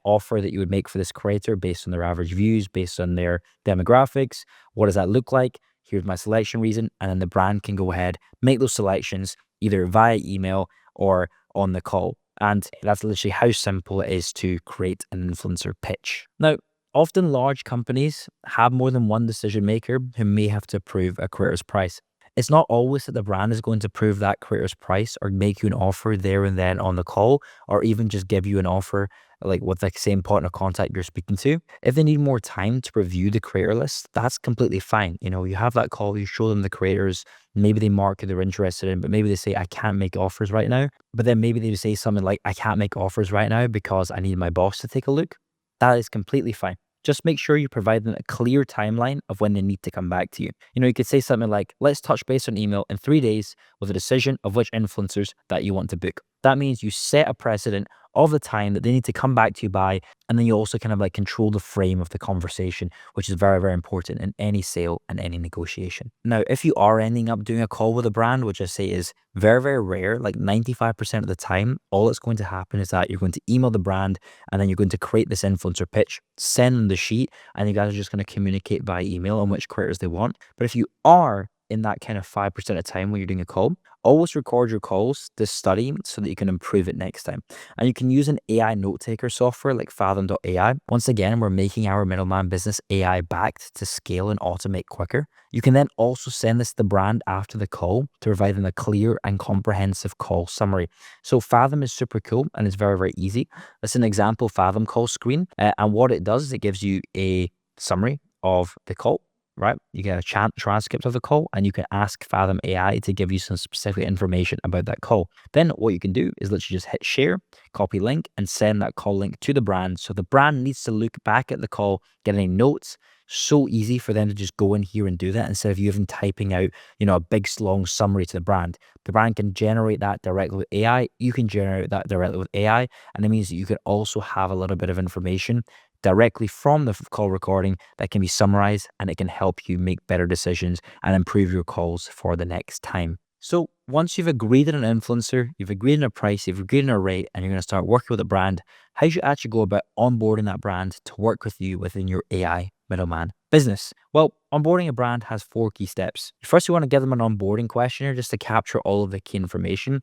Speaker 1: offer that you would make for this creator based on their average views, based on their demographics? What does that look like? Here's my selection reason. And then the brand can go ahead, make those selections either via email or on the call. And that's literally how simple it is to create an influencer pitch. Now, often large companies have more than one decision maker who may have to approve a creator's price. It's not always that the brand is going to approve that creator's price or make you an offer there and then on the call, or even just give you an offer like with the same point of contact you're speaking to. If they need more time to review the creator list, that's completely fine. You have that call, you show them the creators, maybe they mark who they're interested in, but maybe they say, I can't make offers right now. But then maybe they say something like, I can't make offers right now because I need my boss to take a look. That is completely fine. Just make sure you provide them a clear timeline of when they need to come back to you. You could say something like, let's touch base on email in 3 days with a decision of which influencers that you want to book. That means you set a precedent of the time that they need to come back to you by, and then you also kind of like control the frame of the conversation, which is very, very important in any sale and any negotiation. Now, if you are ending up doing a call with a brand, which I say is very, very rare, like 95% of the time, all that's going to happen is that you're going to email the brand, and then you're going to create this influencer pitch, send them the sheet, and you guys are just going to communicate by email on which creators they want. But if you are in that kind of 5% of the time when you're doing a call, always record your calls to study so that you can improve it next time. And you can use an AI note taker software like Fathom.ai. Once again, we're making our Middleman business AI backed to scale and automate quicker. You can then also send this to the brand after the call to provide them a clear and comprehensive call summary. So Fathom is super cool and it's very, very easy. That's an example Fathom call screen. And what it does is it gives you a summary of the call. Right? You get a transcript of the call, and you can ask Fathom AI to give you some specific information about that call. Then what you can do is literally just hit share, copy link, and send that call link to the brand. So the brand needs to look back at the call, get any notes. So easy for them to just go in here and do that instead of you even typing out, a big long summary to the brand. The brand can generate that directly with AI. You can generate that directly with AI, and it means that you can also have a little bit of information directly from the call recording that can be summarized, and it can help you make better decisions and improve your calls for the next time. So once you've agreed on an influencer, you've agreed on a price, you've agreed on a rate, and you're going to start working with a brand, how do you actually go about onboarding that brand to work with you within your AI Middleman Business. Well, onboarding a brand has 4 key steps. First, you want to give them an onboarding questionnaire just to capture all of the key information.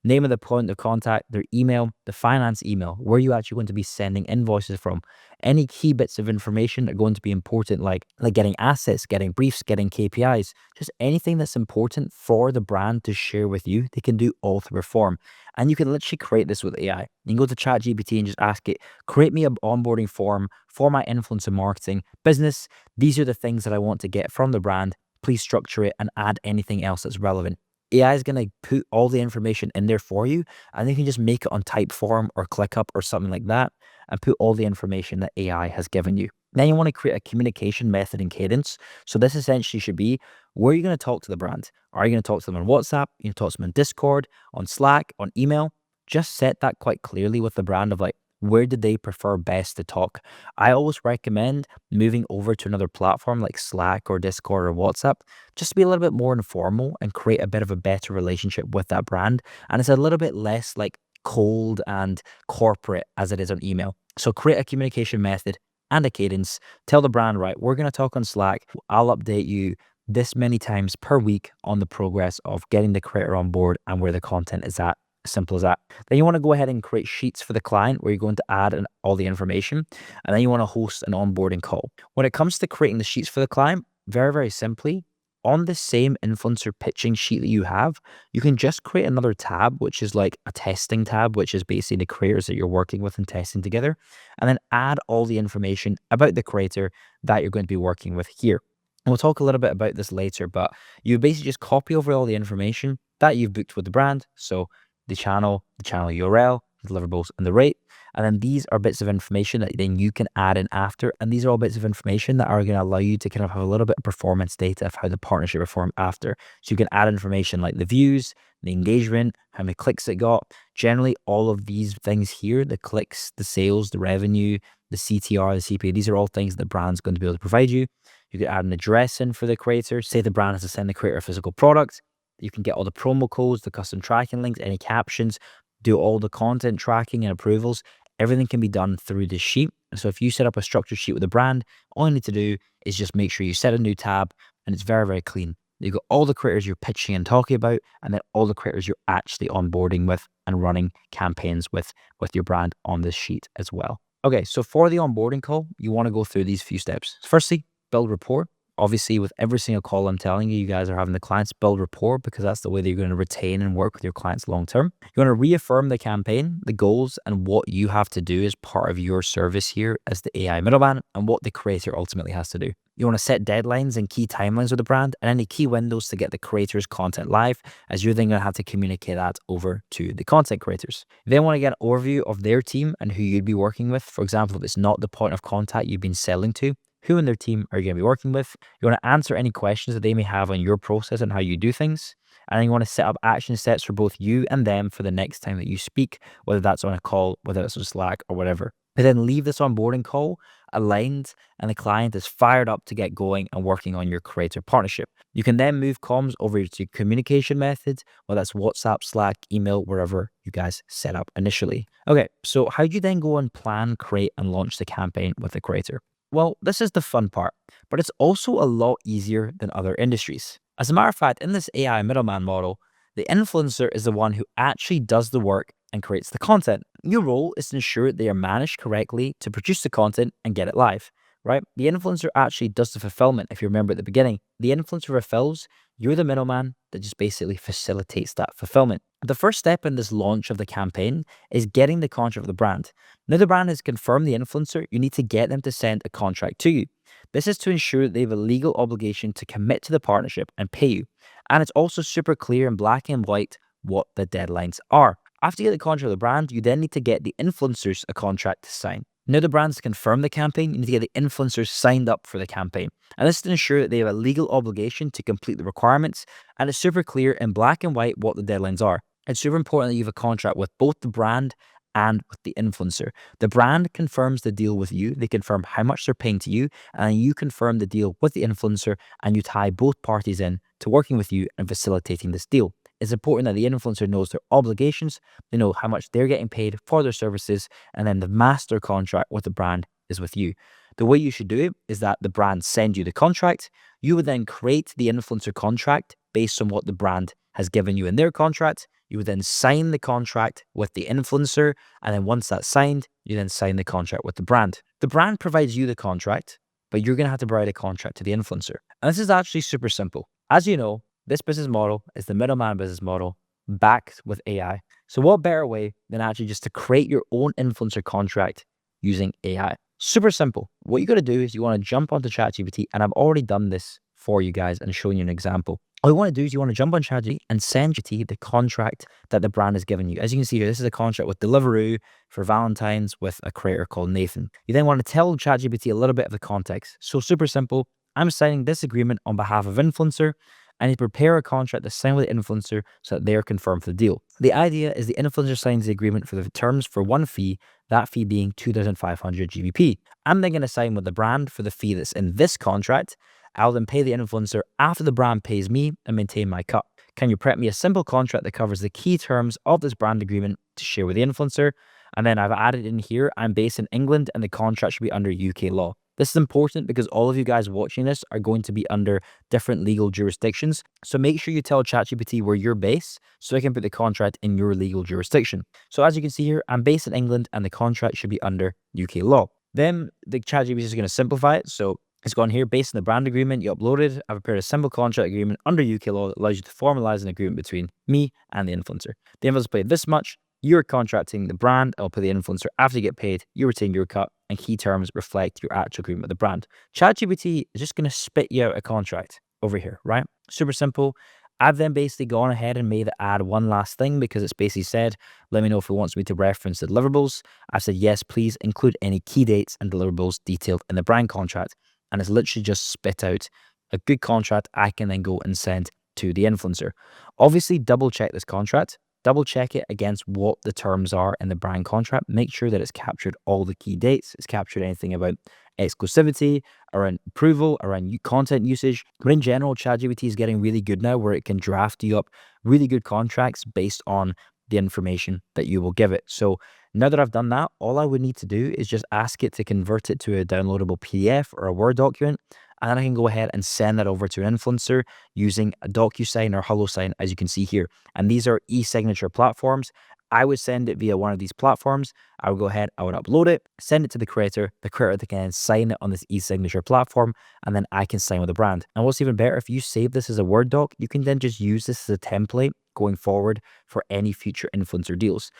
Speaker 1: Name of the point of contact, their email, the finance email, where you actually going to be sending invoices from. Any key bits of information are going to be important, like getting assets, getting briefs, getting KPIs, just anything that's important for the brand to share with you. They can do all through a form. And you can literally create this with AI. You can go to ChatGPT and just ask it, create me an onboarding form for my influencer marketing business. These are the things that I want to get from the brand. Please structure it and add anything else that's relevant. AI is going to put all the information in there for you, and you can just make it on Typeform or ClickUp or something like that and put all the information that AI has given you. Then you want to create a communication method and cadence. So this essentially should be, where are you going to talk to the brand? Are you going to talk to them on WhatsApp? You can talk to them on Discord, on Slack, on email? Just set that quite clearly with the brand of like, where do they prefer best to talk? I always recommend moving over to another platform like Slack or Discord or WhatsApp, just to be a little bit more informal and create a bit of a better relationship with that brand. And it's a little bit less like cold and corporate as it is on email. So create a communication method and a cadence. Tell the brand, right, we're going to talk on Slack. I'll update you this many times per week on the progress of getting the creator on board and where the content is at. Simple as that. Then you want to go ahead and create sheets for the client where you're going to add all the information. And then you want to host an onboarding call. When it comes to creating the sheets for the client, very, very simply, on the same influencer pitching sheet that you have, you can just create another tab, which is like a testing tab, which is basically the creators that you're working with and testing together. And then add all the information about the creator that you're going to be working with here. And we'll talk a little bit about this later, but you basically just copy over all the information that you've booked with the brand. So the channel URL, the deliverables, and the rate. And then these are bits of information that then you can add in after. And these are all bits of information that are going to allow you to kind of have a little bit of performance data of how the partnership performed after. So you can add information like the views, the engagement, how many clicks it got. Generally, all of these things here, the clicks, the sales, the revenue, the CTR, the CPA, these are all things that the brand's going to be able to provide you. You could add an address in for the creator. Say the brand has to send the creator a physical product. You can get all the promo codes, the custom tracking links, any captions, do all the content tracking and approvals. Everything can be done through this sheet. So if you set up a structured sheet with a brand, all you need to do is just make sure you set a new tab and it's very, very clean. You've got all the creators you're pitching and talking about, and then all the creators you're actually onboarding with and running campaigns with your brand on this sheet as well. Okay, so for the onboarding call, you want to go through these few steps. Firstly, build rapport. Obviously, with every single call I'm telling you, you guys are having the clients build rapport because that's the way that you're going to retain and work with your clients long term. You want to reaffirm the campaign, the goals, and what you have to do as part of your service here as the AI middleman and what the creator ultimately has to do. You want to set deadlines and key timelines with the brand and any key windows to get the creator's content live, as you're then going to have to communicate that over to the content creators. You then want to get an overview of their team and who you'd be working with. For example, if it's not the point of contact you've been selling to, who in their team are you going to be working with? You want to answer any questions that they may have on your process and how you do things. And then you want to set up action sets for both you and them for the next time that you speak, whether that's on a call, whether it's on Slack or whatever. But then leave this onboarding call aligned and the client is fired up to get going and working on your creator partnership. You can then move comms over to communication methods, whether that's WhatsApp, Slack, email, wherever you guys set up initially. Okay, so how do you then go and plan, create, and launch the campaign with the creator? Well, this is the fun part, but it's also a lot easier than other industries. As a matter of fact, in this AI middleman model, the influencer is the one who actually does the work and creates the content. Your role is to ensure they are managed correctly to produce the content and get it live, right? The influencer actually does the fulfillment. If you remember at the beginning, the influencer fulfills, you're the middleman that just basically facilitates that fulfillment. The first step in this launch of the campaign is getting the contract of the brand. Now the brand has confirmed the influencer, you need to get them to send a contract to you. This is to ensure that they have a legal obligation to commit to the partnership and pay you. And it's also super clear in black and white what the deadlines are. After you get the contract of the brand, you then need to get the influencers a contract to sign. Now the brand's confirmed the campaign, you need to get the influencers signed up for the campaign. And this is to ensure that they have a legal obligation to complete the requirements, and it's super clear in black and white what the deadlines are. It's super important that you have a contract with both the brand and with the influencer. The brand confirms the deal with you, they confirm how much they're paying to you, and you confirm the deal with the influencer, and you tie both parties in to working with you and facilitating this deal. It's important that the influencer knows their obligations, they know how much they're getting paid for their services, and then the master contract with the brand is with you. The way you should do it is that the brand send you the contract. You would then create the influencer contract based on what the brand has given you in their contract. You would then sign the contract with the influencer. And then once that's signed, you then sign the contract with the brand. The brand provides you the contract, but you're going to have to provide a contract to the influencer. And this is actually super simple. As you know, this business model is the middleman business model backed with AI. So what better way than actually just to create your own influencer contract using AI? Super simple. What you got to do is you want to jump onto ChatGPT, and I've already done this for you guys and showing you an example. All you want to do is you want to jump on ChatGPT and send GPT the contract that the brand has given you. As you can see here, this is a contract with Deliveroo for Valentine's with a creator called Nathan. You then want to tell ChatGPT a little bit of the context. So super simple. I'm signing this agreement on behalf of influencer. I need to prepare a contract to sign with the influencer so that they're confirmed for the deal. The idea is the influencer signs the agreement for the terms for one fee, that fee being 2,500 GBP. I'm then going to sign with the brand for the fee that's in this contract. I'll then pay the influencer after the brand pays me and maintain my cut. Can you prep me a simple contract that covers the key terms of this brand agreement to share with the influencer? And then I've added in here, I'm based in England and the contract should be under UK law. This is important because all of you guys watching this are going to be under different legal jurisdictions. So make sure you tell ChatGPT where you're based so I can put the contract in your legal jurisdiction. So as you can see here, I'm based in England and the contract should be under UK law. Then the ChatGPT is going to simplify it. So it's gone here based on the brand agreement you uploaded. I've prepared a simple contract agreement under UK law that allows you to formalize an agreement between me and the influencer. The influencer paid this much. You're contracting the brand. I'll pay the influencer after you get paid. You retain your cut, and key terms reflect your actual agreement with the brand. ChatGPT is just going to spit you out a contract over here, right? Super simple. I've then basically gone ahead and made it add one last thing because it's basically said, let me know if it wants me to reference the deliverables. I've said, yes, please include any key dates and deliverables detailed in the brand contract. And it's literally just spit out a good contract I can then go and send to the influencer. Obviously, double check this contract. Double check it against what the terms are in the brand contract. Make sure that it's captured all the key dates. It's captured anything about exclusivity, around approval, around content usage. But in general, ChatGPT is getting really good now where it can draft you up really good contracts based on the information that you will give it. So now that I've done that, all I would need to do is just ask it to convert it to a downloadable PDF or a Word document. And then I can go ahead and send that over to an influencer using a DocuSign or HelloSign, as you can see here. And these are e-signature platforms. I would send it via one of these platforms. I would go ahead, I would upload it, send it to the creator. The creator can sign it on this e-signature platform, and then I can sign with the brand. And what's even better, if you save this as a Word doc, you can then just use this as a template going forward for any future influencer deals.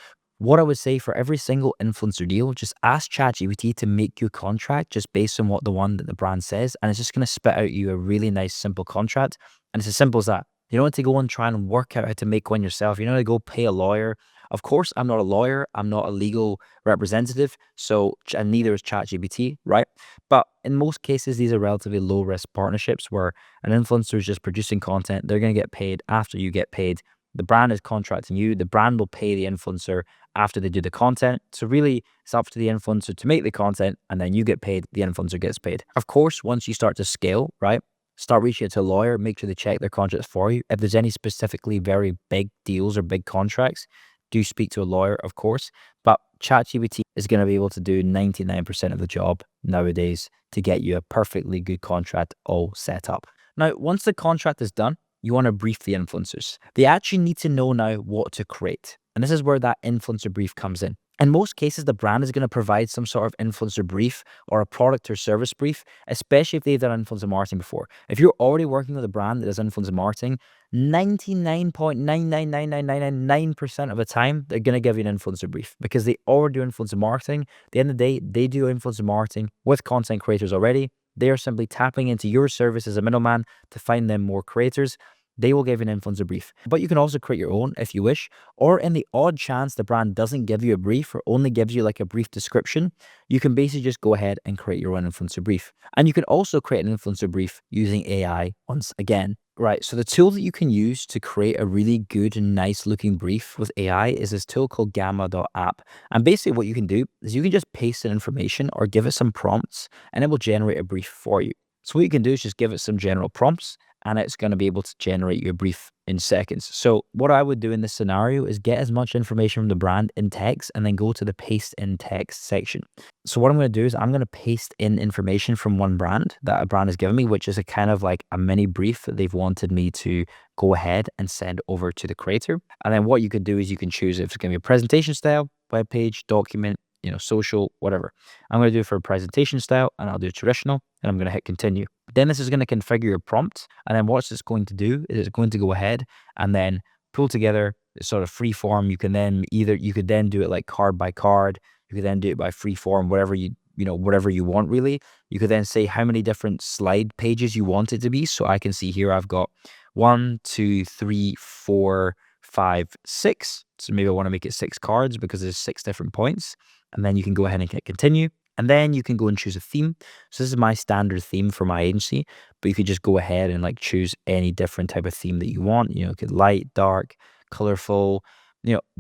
Speaker 1: What I would say for every single influencer deal, just ask ChatGPT to make you a contract just based on what the one that the brand says. And it's just going to spit out you a really nice, simple contract. And it's as simple as that. You don't have to go and try and work out how to make one yourself. You don't have to go pay a lawyer. Of course, I'm not a lawyer. I'm not a legal representative. So, and neither is ChatGPT, right? But in most cases, these are relatively low risk partnerships where an influencer is just producing content. They're going to get paid after you get paid. The brand is contracting you. The brand will pay the influencer after they do the content. So really, it's up to the influencer to make the content, and then you get paid, the influencer gets paid. Of course, once you start to scale, right, start reaching out to a lawyer, make sure they check their contracts for you. If there's any specifically very big deals or big contracts, do speak to a lawyer, of course. But ChatGPT is going to be able to do 99% of the job nowadays to get you a perfectly good contract all set up. Now, once the contract is done, you want to brief the influencers. They actually need to know now what to create. And this is where that influencer brief comes in. In most cases, the brand is going to provide some sort of influencer brief or a product or service brief, especially if they've done influencer marketing before. If you're already working with a brand that does influencer marketing, 99.9999999% of the time, they're going to give you an influencer brief because they already do influencer marketing. At the end of the day, they do influencer marketing with content creators already. They are simply tapping into your service as a middleman to find them more creators. They will give you an influencer brief. But you can also create your own if you wish, or in the odd chance the brand doesn't give you a brief or only gives you like a brief description, you can basically just go ahead and create your own influencer brief. And you can also create an influencer brief using AI once again. Right, so the tool that you can use to create a really good and nice looking brief with AI is this tool called gamma.app. And basically what you can do is you can just paste in information or give it some prompts and it will generate a brief for you. So what you can do is just give it some general prompts and it's going to be able to generate your brief in seconds. So what I would do in this scenario is get as much information from the brand in text and then go to the paste in text section. So what I'm going to do is I'm going to paste in information from one brand that a brand has given me, which is a kind of like a mini brief that they've wanted me to go ahead and send over to the creator. And then what you could do is you can choose if it's going to be a presentation style, web page, document, social, whatever. I'm going to do it for a presentation style and I'll do traditional and I'm going to hit continue. Then this is going to configure your prompt. And then what it's going to do is it's going to go ahead and then pull together a sort of free form. You could then do it like card by card. You could then do it by free form, whatever whatever you want really. You could then say how many different slide pages you want it to be. So I can see here I've got 1, 2, 3, 4, 5, 6. So maybe I want to make it 6 cards because there's 6 different points. And then you can go ahead and hit continue. And then you can go and choose a theme. So this is my standard theme for my agency, but you could just go ahead and like choose any different type of theme that you want. It could light, dark, colorful,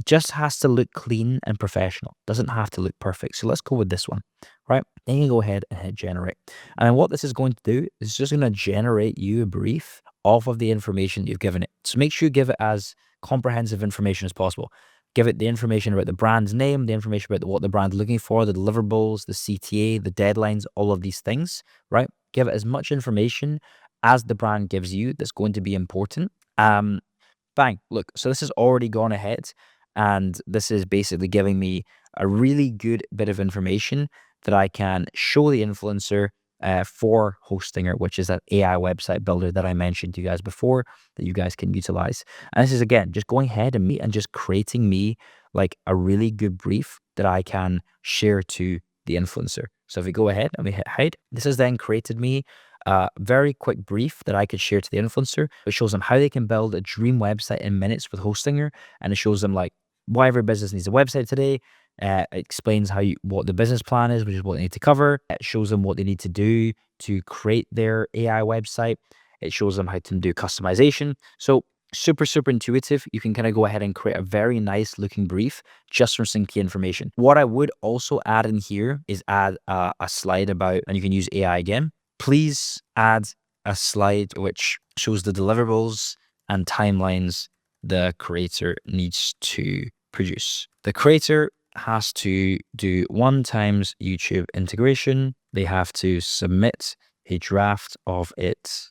Speaker 1: just has to look clean and professional. Doesn't have to look perfect. So let's go with this one, right? Then you go ahead and hit generate. And then what this is going to do is it's just going to generate you a brief off of the information that you've given it. So make sure you give it as comprehensive information as possible. Give it the information about the brand's name, the information about what the brand's looking for, the deliverables, the CTA, the deadlines, all of these things, right? Give it as much information as the brand gives you that's going to be important. Bang, look, so this has already gone ahead and this is basically giving me a really good bit of information that I can show the influencer for Hostinger, which is that AI website builder that I mentioned to you guys before that you guys can utilize. And this is, again, just going ahead and just creating me like a really good brief that I can share to the influencer. So if we go ahead and we hit hide, this has then created me a very quick brief that I could share to the influencer. It shows them how they can build a dream website in minutes with Hostinger. And it shows them like why every business needs a website today. It explains what the business plan is, which is what they need to cover. It shows them what they need to do to create their AI website. It shows them how to do customization. So super, super intuitive. You can kind of go ahead and create a very nice looking brief just from some key information. What I would also add in here is add a slide about, and you can use AI again. Please add a slide which shows the deliverables and timelines the creator needs to produce. The creator has to do 1 times YouTube integration. They have to submit a draft of it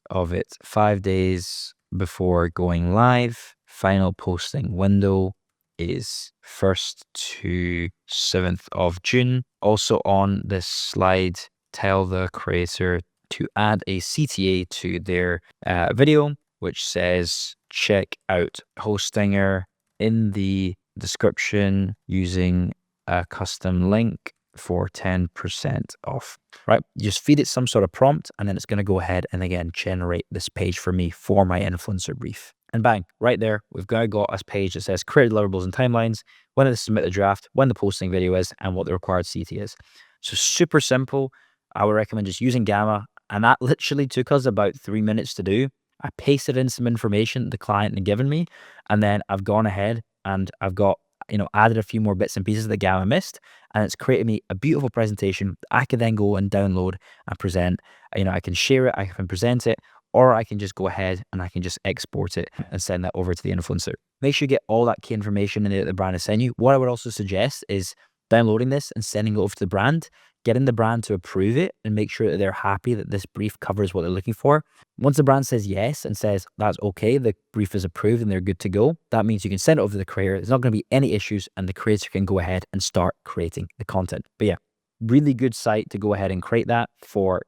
Speaker 1: 5 days before going live. Final posting window is 1st to 7th of June. Also on this slide, tell the creator to add a CTA to their video, which says check out Hostinger in the description using a custom link for 10% off, right? You just feed it some sort of prompt and then it's going to go ahead and again, generate this page for me for my influencer brief. And bang, right there, we've now got a page that says create deliverables and timelines, when to submit the draft, when the posting video is, and what the required CT is. So super simple. I would recommend just using Gamma. And that literally took us about 3 minutes to do. I pasted in some information the client had given me, and then I've gone ahead and I've got, added a few more bits and pieces that Gamma missed, and it's created me a beautiful presentation I can then go and download and present. I can share it, I can present it, or I can just go ahead and I can just export it and send that over to the influencer. Make sure you get all that key information in there that the brand is sending you. What I would also suggest is downloading this and sending it over to the brand, getting the brand to approve it and make sure that they're happy that this brief covers what they're looking for. Once the brand says yes and says that's okay, the brief is approved and they're good to go, that means you can send it over to the creator. There's not going to be any issues and the creator can go ahead and start creating the content. But yeah, really good site to go ahead and create that for,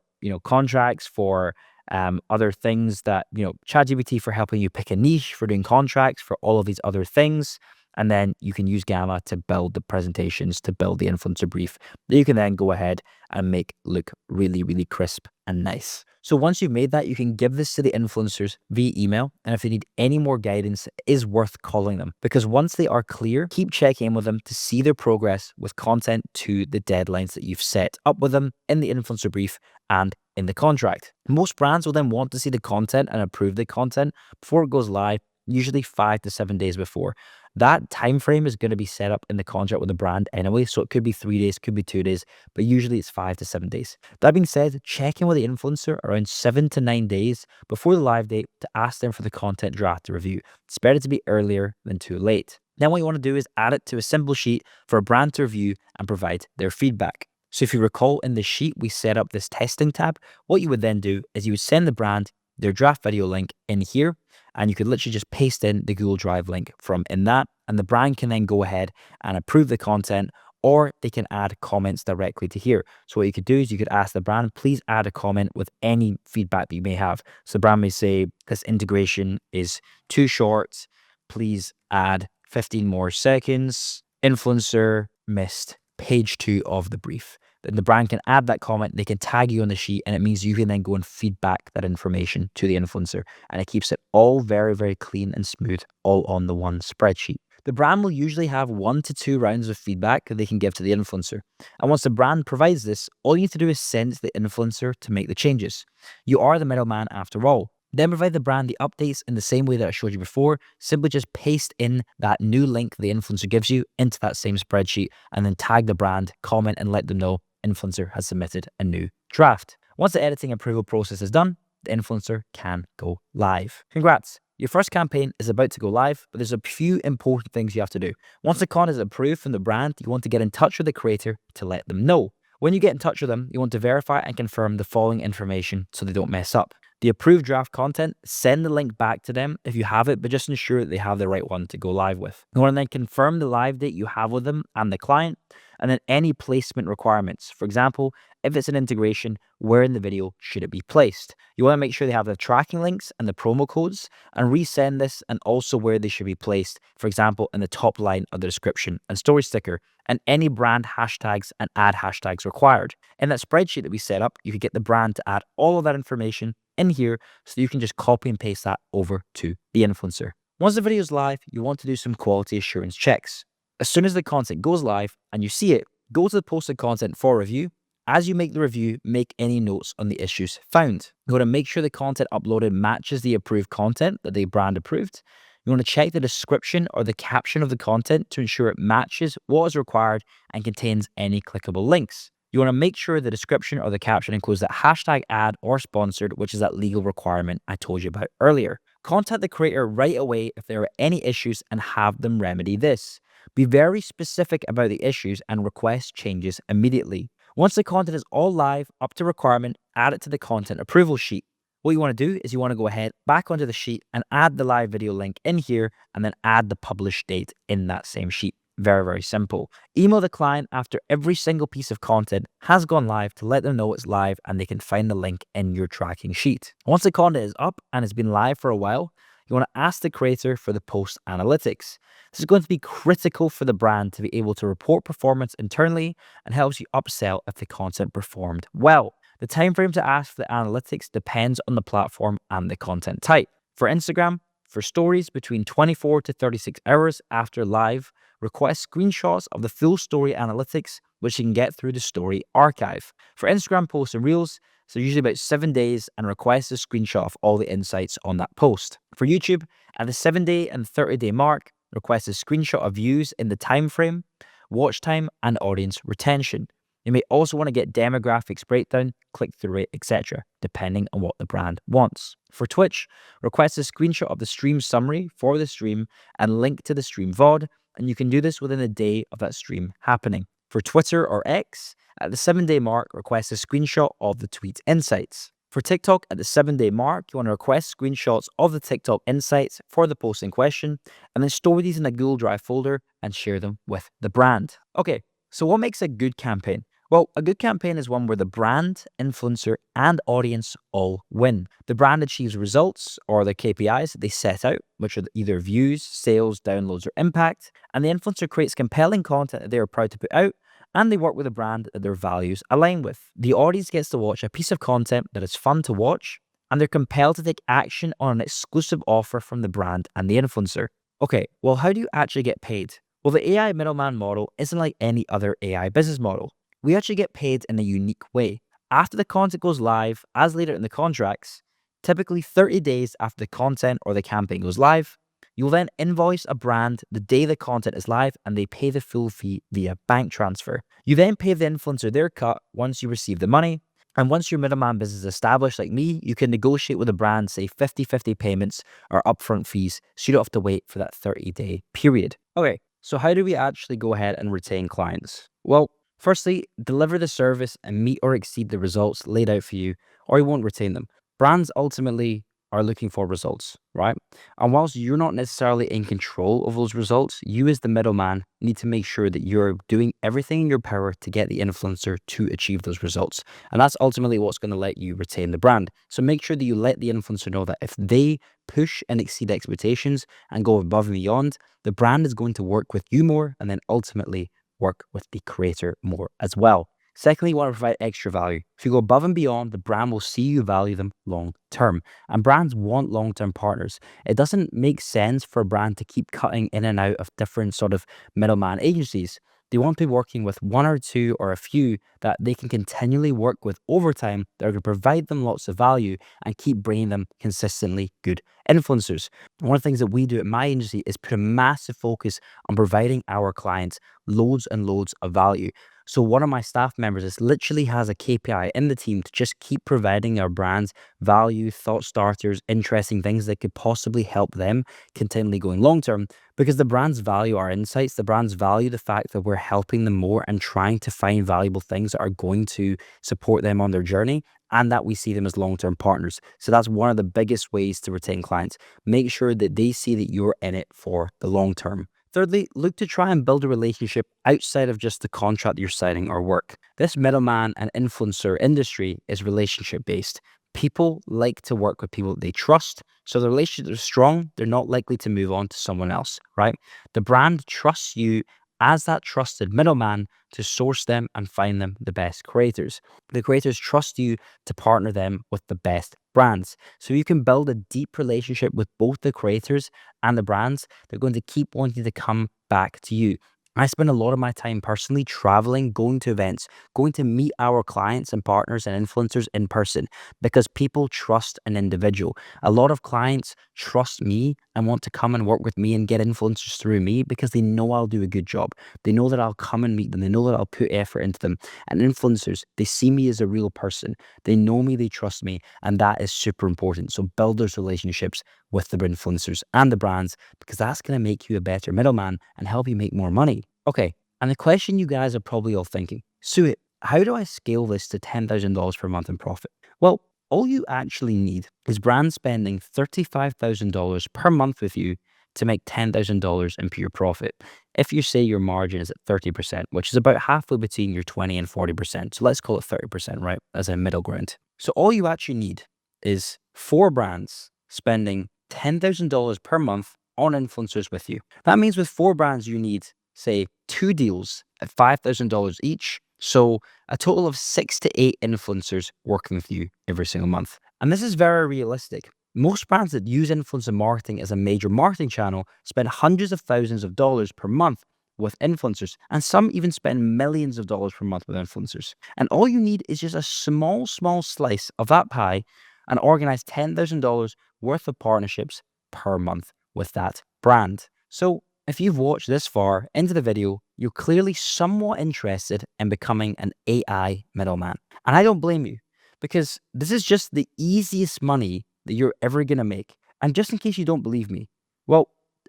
Speaker 1: contracts, for other things that, ChatGPT for helping you pick a niche, for doing contracts, for all of these other things. And then you can use Gamma to build the presentations, to build the influencer brief that you can then go ahead and make look really, really crisp and nice. So once you've made that, you can give this to the influencers via email. And if they need any more guidance, it is worth calling them, because once they are clear, keep checking in with them to see their progress with content to the deadlines that you've set up with them in the influencer brief and in the contract. Most brands will then want to see the content and approve the content before it goes live. usually 5 to 7 days before. That time frame is going to be set up in the contract with the brand anyway, so it could be 3 days, could be 2 days, but usually it's 5 to 7 days. That being said, check in with the influencer around 7 to 9 days before the live date to ask them for the content draft to review. It's better to be earlier than too late. Then what you want to do is add it to a simple sheet for a brand to review and provide their feedback. So if you recall in the sheet, we set up this testing tab. What you would then do is you would send the brand their draft video link in here, and you could literally just paste in the Google Drive link from in that, and the brand can then go ahead and approve the content, or they can add comments directly to here. So what you could do is you could ask the brand, please add a comment with any feedback that you may have. So the brand may say, this integration is too short. Please add 15 more seconds. Influencer missed page 2 of the brief. Then the brand can add that comment, they can tag you on the sheet, and it means you can then go and feedback that information to the influencer. And it keeps it all very, very clean and smooth, all on the one spreadsheet. The brand will usually have 1 to 2 rounds of feedback that they can give to the influencer. And once the brand provides this, all you need to do is send to the influencer to make the changes. You are the middleman after all. Then provide the brand the updates in the same way that I showed you before. Simply just paste in that new link the influencer gives you into that same spreadsheet, and then tag the brand, comment, and let them know influencer has submitted a new draft. Once the editing approval process is done, the influencer can go live. Congrats! Your first campaign is about to go live, but there's a few important things you have to do. Once the content is approved from the brand, you want to get in touch with the creator to let them know. When you get in touch with them, you want to verify and confirm the following information so they don't mess up. The approved draft content, send the link back to them if you have it, but just ensure that they have the right one to go live with. You want to then confirm the live date you have with them and the client, and then any placement requirements. For example, if it's an integration, where in the video should it be placed? You want to make sure they have the tracking links and the promo codes, and resend this, and also where they should be placed. For example, in the top line of the description and story sticker, and any brand hashtags and ad hashtags required. In that spreadsheet that we set up, you could get the brand to add all of that information in here, so you can just copy and paste that over to the influencer. Once the video is live, you want to do some quality assurance checks. As soon as the content goes live and you see it, go to the posted content for review. As you make the review, make any notes on the issues found. You want to make sure the content uploaded matches the approved content that the brand approved. You want to check the description or the caption of the content to ensure it matches what is required and contains any clickable links. You want to make sure the description or the caption includes that hashtag ad or sponsored, which is that legal requirement I told you about earlier. Contact the creator right away if there are any issues and have them remedy this. Be very specific about the issues and request changes immediately. Once the content is all live, up to requirement, add it to the content approval sheet. What you want to do is you want to go ahead back onto the sheet and add the live video link in here, and then add the published date in that same sheet. Very, very simple. Email the client after every single piece of content has gone live to let them know it's live, and they can find the link in your tracking sheet. Once the content is up and it's been live for a while, you want to ask the creator for the post analytics. This is going to be critical for the brand to be able to report performance internally, and helps you upsell if the content performed well. The time frame to ask for the analytics depends on the platform and the content type. For Instagram, for stories between 24 to 36 hours after live, request screenshots of the full story analytics, which you can get through the story archive. For Instagram posts and reels, so usually about 7 days, and request a screenshot of all the insights on that post. For YouTube, at the 7-day and 30-day mark, request a screenshot of views in the time frame, watch time, and audience retention. You may also want to get demographics breakdown, click-through rate, etc., depending on what the brand wants. For Twitch, request a screenshot of the stream summary for the stream and link to the stream VOD, and you can do this within a day of that stream happening. For Twitter or X, at the 7-day mark, request a screenshot of the tweet insights. For TikTok, at the 7-day mark, you want to request screenshots of the TikTok insights for the post in question, and then store these in a Google Drive folder and share them with the brand. Okay, so what makes a good campaign? Well, a good campaign is one where the brand, influencer, and audience all win. The brand achieves results, or the KPIs that they set out, which are either views, sales, downloads, or impact, and the influencer creates compelling content that they are proud to put out, and they work with a brand that their values align with. The audience gets to watch a piece of content that is fun to watch, and they're compelled to take action on an exclusive offer from the brand and the influencer. Okay, well, how do you actually get paid? Well, the AI middleman model isn't like any other AI business model. We actually get paid in a unique way. After the content goes live, as later in the contracts, typically 30 days after the content or the campaign goes live, You'll then invoice a brand the day the content is live and they pay the full fee via bank transfer. You then pay the influencer their cut once you receive the money. And once your middleman business is established, like me, you can negotiate with a brand, say 50-50 payments or upfront fees, so you don't have to wait for that 30-day period. Okay, so how do we actually go ahead and retain clients? Well, firstly, deliver the service and meet or exceed the results laid out for you, or you won't retain them. Brands ultimately are looking for results, right? And whilst you're not necessarily in control of those results, you as the middleman need to make sure that you're doing everything in your power to get the influencer to achieve those results. And that's ultimately what's going to let you retain the brand. So make sure that you let the influencer know that if they push and exceed expectations and go above and beyond, the brand is going to work with you more and then ultimately work with the creator more as well. Secondly, you want to provide extra value. If you go above and beyond, the brand will see you value them long term. And brands want long term partners. It doesn't make sense for a brand to keep cutting in and out of different sort of middleman agencies. They want to be working with one or two or a few that they can continually work with over time that are going to provide them lots of value and keep bringing them consistently good influencers. One of the things that we do at my agency is put a massive focus on providing our clients loads and loads of value. So one of my staff members is literally has a KPI in the team to just keep providing our brands value, thought starters, interesting things that could possibly help them continually going long term, because the brands value our insights. The brands value the fact that we're helping them more and trying to find valuable things that are going to support them on their journey, and that we see them as long-term partners. So that's one of the biggest ways to retain clients. Make sure that they see that you're in it for the long term. Thirdly, look to try and build a relationship outside of just the contract you're signing or work. This middleman and influencer industry is relationship based. People like to work with people they trust. So the relationships are strong, they're not likely to move on to someone else, right? The brand trusts you as that trusted middleman to source them and find them the best creators. The creators trust you to partner them with the best brands. So you can build a deep relationship with both the creators and the brands. They're going to keep wanting to come back to you. I spend a lot of my time personally traveling, going to events, going to meet our clients and partners and influencers in person, because people trust an individual. A lot of clients trust me and want to come and work with me and get influencers through me because they know I'll do a good job. They know that I'll come and meet them. They know that I'll put effort into them. And influencers, they see me as a real person. They know me, they trust me, and that is super important. So build those relationships with the influencers and the brands, because that's going to make you a better middleman and help you make more money. Okay, and the question you guys are probably all thinking, Suhit, how do I scale this to $10,000 per month in profit? Well, all you actually need is brands spending $35,000 per month with you to make $10,000 in pure profit. If you say your margin is at 30%, which is about halfway between your 20 and 40%. So let's call it 30%, right? As a middle ground. So all you actually need is 4 brands spending $10,000 per month on influencers with you. That means with 4 brands, you need, say, 2 deals at $5,000 each. So a total of 6 to 8 influencers working with you every single month. And this is very realistic. Most brands that use influencer marketing as a major marketing channel spend hundreds of thousands of dollars per month with influencers, and some even spend millions of dollars per month with influencers. And all you need is just a small slice of that pie and organize $10,000 worth of partnerships per month with that brand. So if you've watched this far into the video, you're clearly somewhat interested in becoming an AI middleman. And I don't blame you, because this is just the easiest money that you're ever going to make. And just in case you don't believe me, well,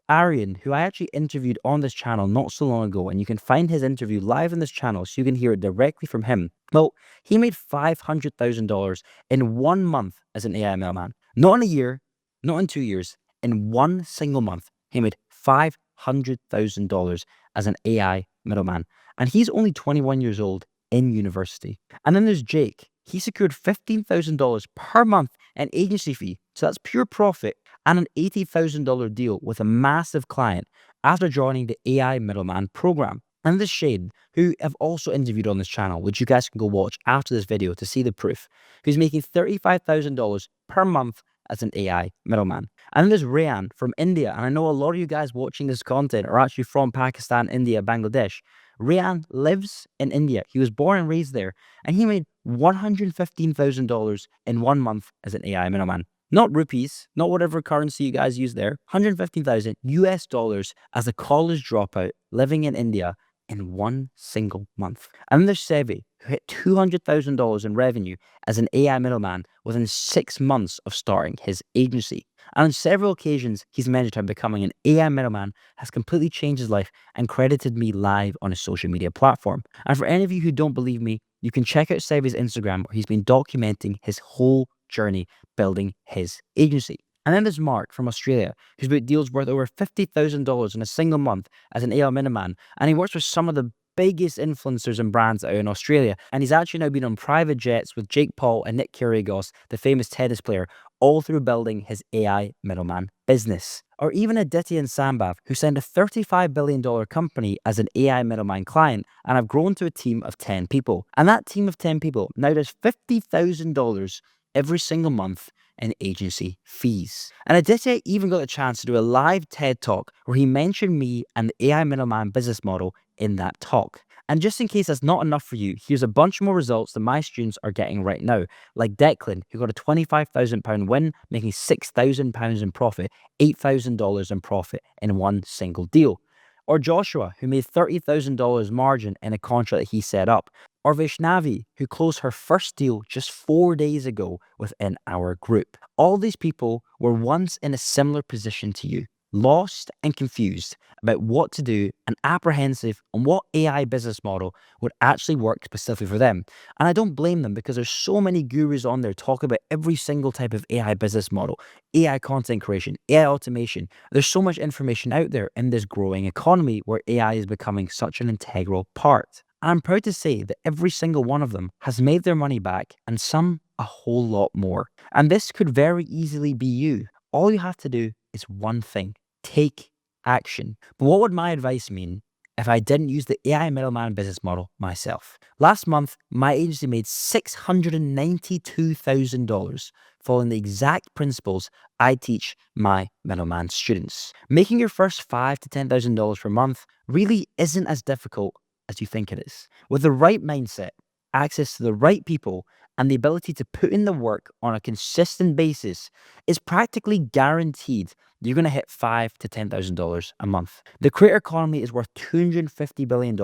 Speaker 1: Arian, who I actually interviewed on this channel not so long ago, and you can find his interview live on this channel so you can hear it directly from him. Well, he made $500,000 in 1 month as an AI middleman. Not in a year, not in 2 years, in 1 single month. He made $500,000 as an AI middleman. And he's only 21 years old in university. And then there's Jake. He secured $15,000 per month in agency fee. So that's pure profit, and an $80,000 deal with a massive client after joining the AI middleman program. And this Shane, who I've also interviewed on this channel, which you guys can go watch after this video to see the proof, who's making $35,000 per month as an AI middleman. And then there's Rayan from India. And I know a lot of you guys watching this content are actually from Pakistan, India, Bangladesh. Rayan lives in India. He was born and raised there, and he made $115,000 in 1 month as an AI middleman. not rupees, not whatever currency you guys use there, 115,000 US dollars as a college dropout living in India in one single month. And then there's Sevi, who hit $200,000 in revenue as an AI middleman within 6 months of starting his agency. And on several occasions, he's mentioned how becoming an AI middleman has completely changed his life and credited me live on his social media platform. And for any of you who don't believe me, you can check out Sevi's Instagram where he's been documenting his whole journey building his agency. And then there's Mark from Australia, who's booked deals worth over $50,000 in a single month as an AI middleman, and he works with some of the biggest influencers and brands out in Australia. And he's actually now been on private jets with Jake Paul and Nick Kyrgios, the famous tennis player, all through building his AI middleman business. Or even Aditya and Sambhav, who signed a $35 billion company as an AI middleman client and have grown to a team of 10 people. And that team of 10 people now does $50,000 every single month in agency fees. And Aditya even got a chance to do a live TED Talk where he mentioned me and the AI middleman business model in that talk. And just in case that's not enough for you, here's a bunch more results that my students are getting right now, like Declan, who got a £25,000 win, making £6,000 in profit, $8,000 in profit in one single deal. Or Joshua, who made $30,000 margin in a contract that he set up. Or Vaishnavi, who closed her first deal just 4 days ago within our group. All these people were once in a similar position to you, lost and confused about what to do and apprehensive on what AI business model would actually work specifically for them. And I don't blame them because there's so many gurus on there talking about every single type of AI business model, AI content creation, AI automation. There's so much information out there in this growing economy where AI is becoming such an integral part. I'm proud to say that every single one of them has made their money back and some a whole lot more. And this could very easily be you. All you have to do is one thing: take action. But what would my advice mean if I didn't use the AI middleman business model myself? Last month, my agency made $692,000 following the exact principles I teach my middleman students. Making your first $5,000 to $10,000 per month really isn't as difficult as you think it is. With the right mindset, access to the right people, and the ability to put in the work on a consistent basis, it's practically guaranteed you're going to hit $5,000 to $10,000 a month. The creator economy is worth $250 billion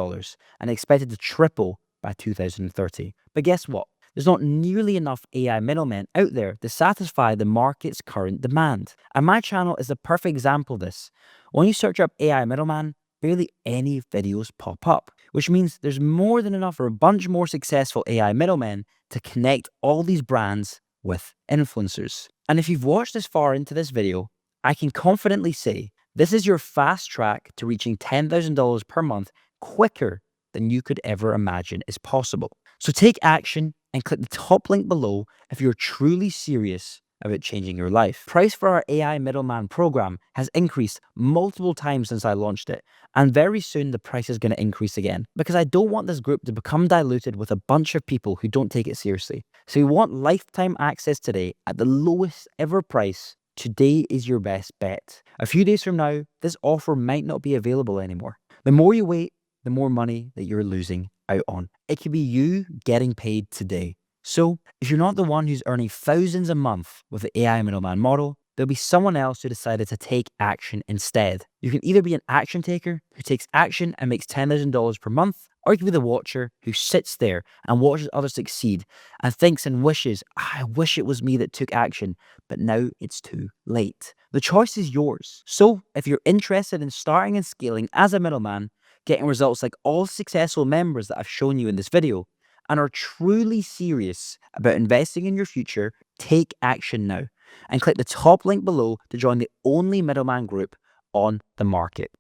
Speaker 1: and expected to triple by 2030. But guess what? There's not nearly enough AI middlemen out there to satisfy the market's current demand. And my channel is the perfect example of this. When you search up AI middleman, barely any videos pop up, which means there's more than enough for a bunch more successful AI middlemen to connect all these brands with influencers. And if you've watched this far into this video, I can confidently say this is your fast track to reaching $10,000 per month quicker than you could ever imagine is possible. So take action and click the top link below if you're truly serious about changing your life. Price for our AI middleman program has increased multiple times since I launched it, and very soon the price is going to increase again because I don't want this group to become diluted with a bunch of people who don't take it seriously. So you want lifetime access today at the lowest ever price. Today is your best bet. A few days from now, this offer might not be available anymore. The more you wait, the more money that you're losing out on. It could be you getting paid today. So if you're not the one who's earning thousands a month with the AI middleman model, there'll be someone else who decided to take action instead. You can either be an action taker who takes action and makes $10,000 per month, or you can be the watcher who sits there and watches others succeed and thinks and wishes, I wish it was me that took action, but now it's too late. The choice is yours. So if you're interested in starting and scaling as a middleman, getting results like all successful members that I've shown you in this video, and are truly serious about investing in your future, take action now and click the top link below to join the only middleman group on the market.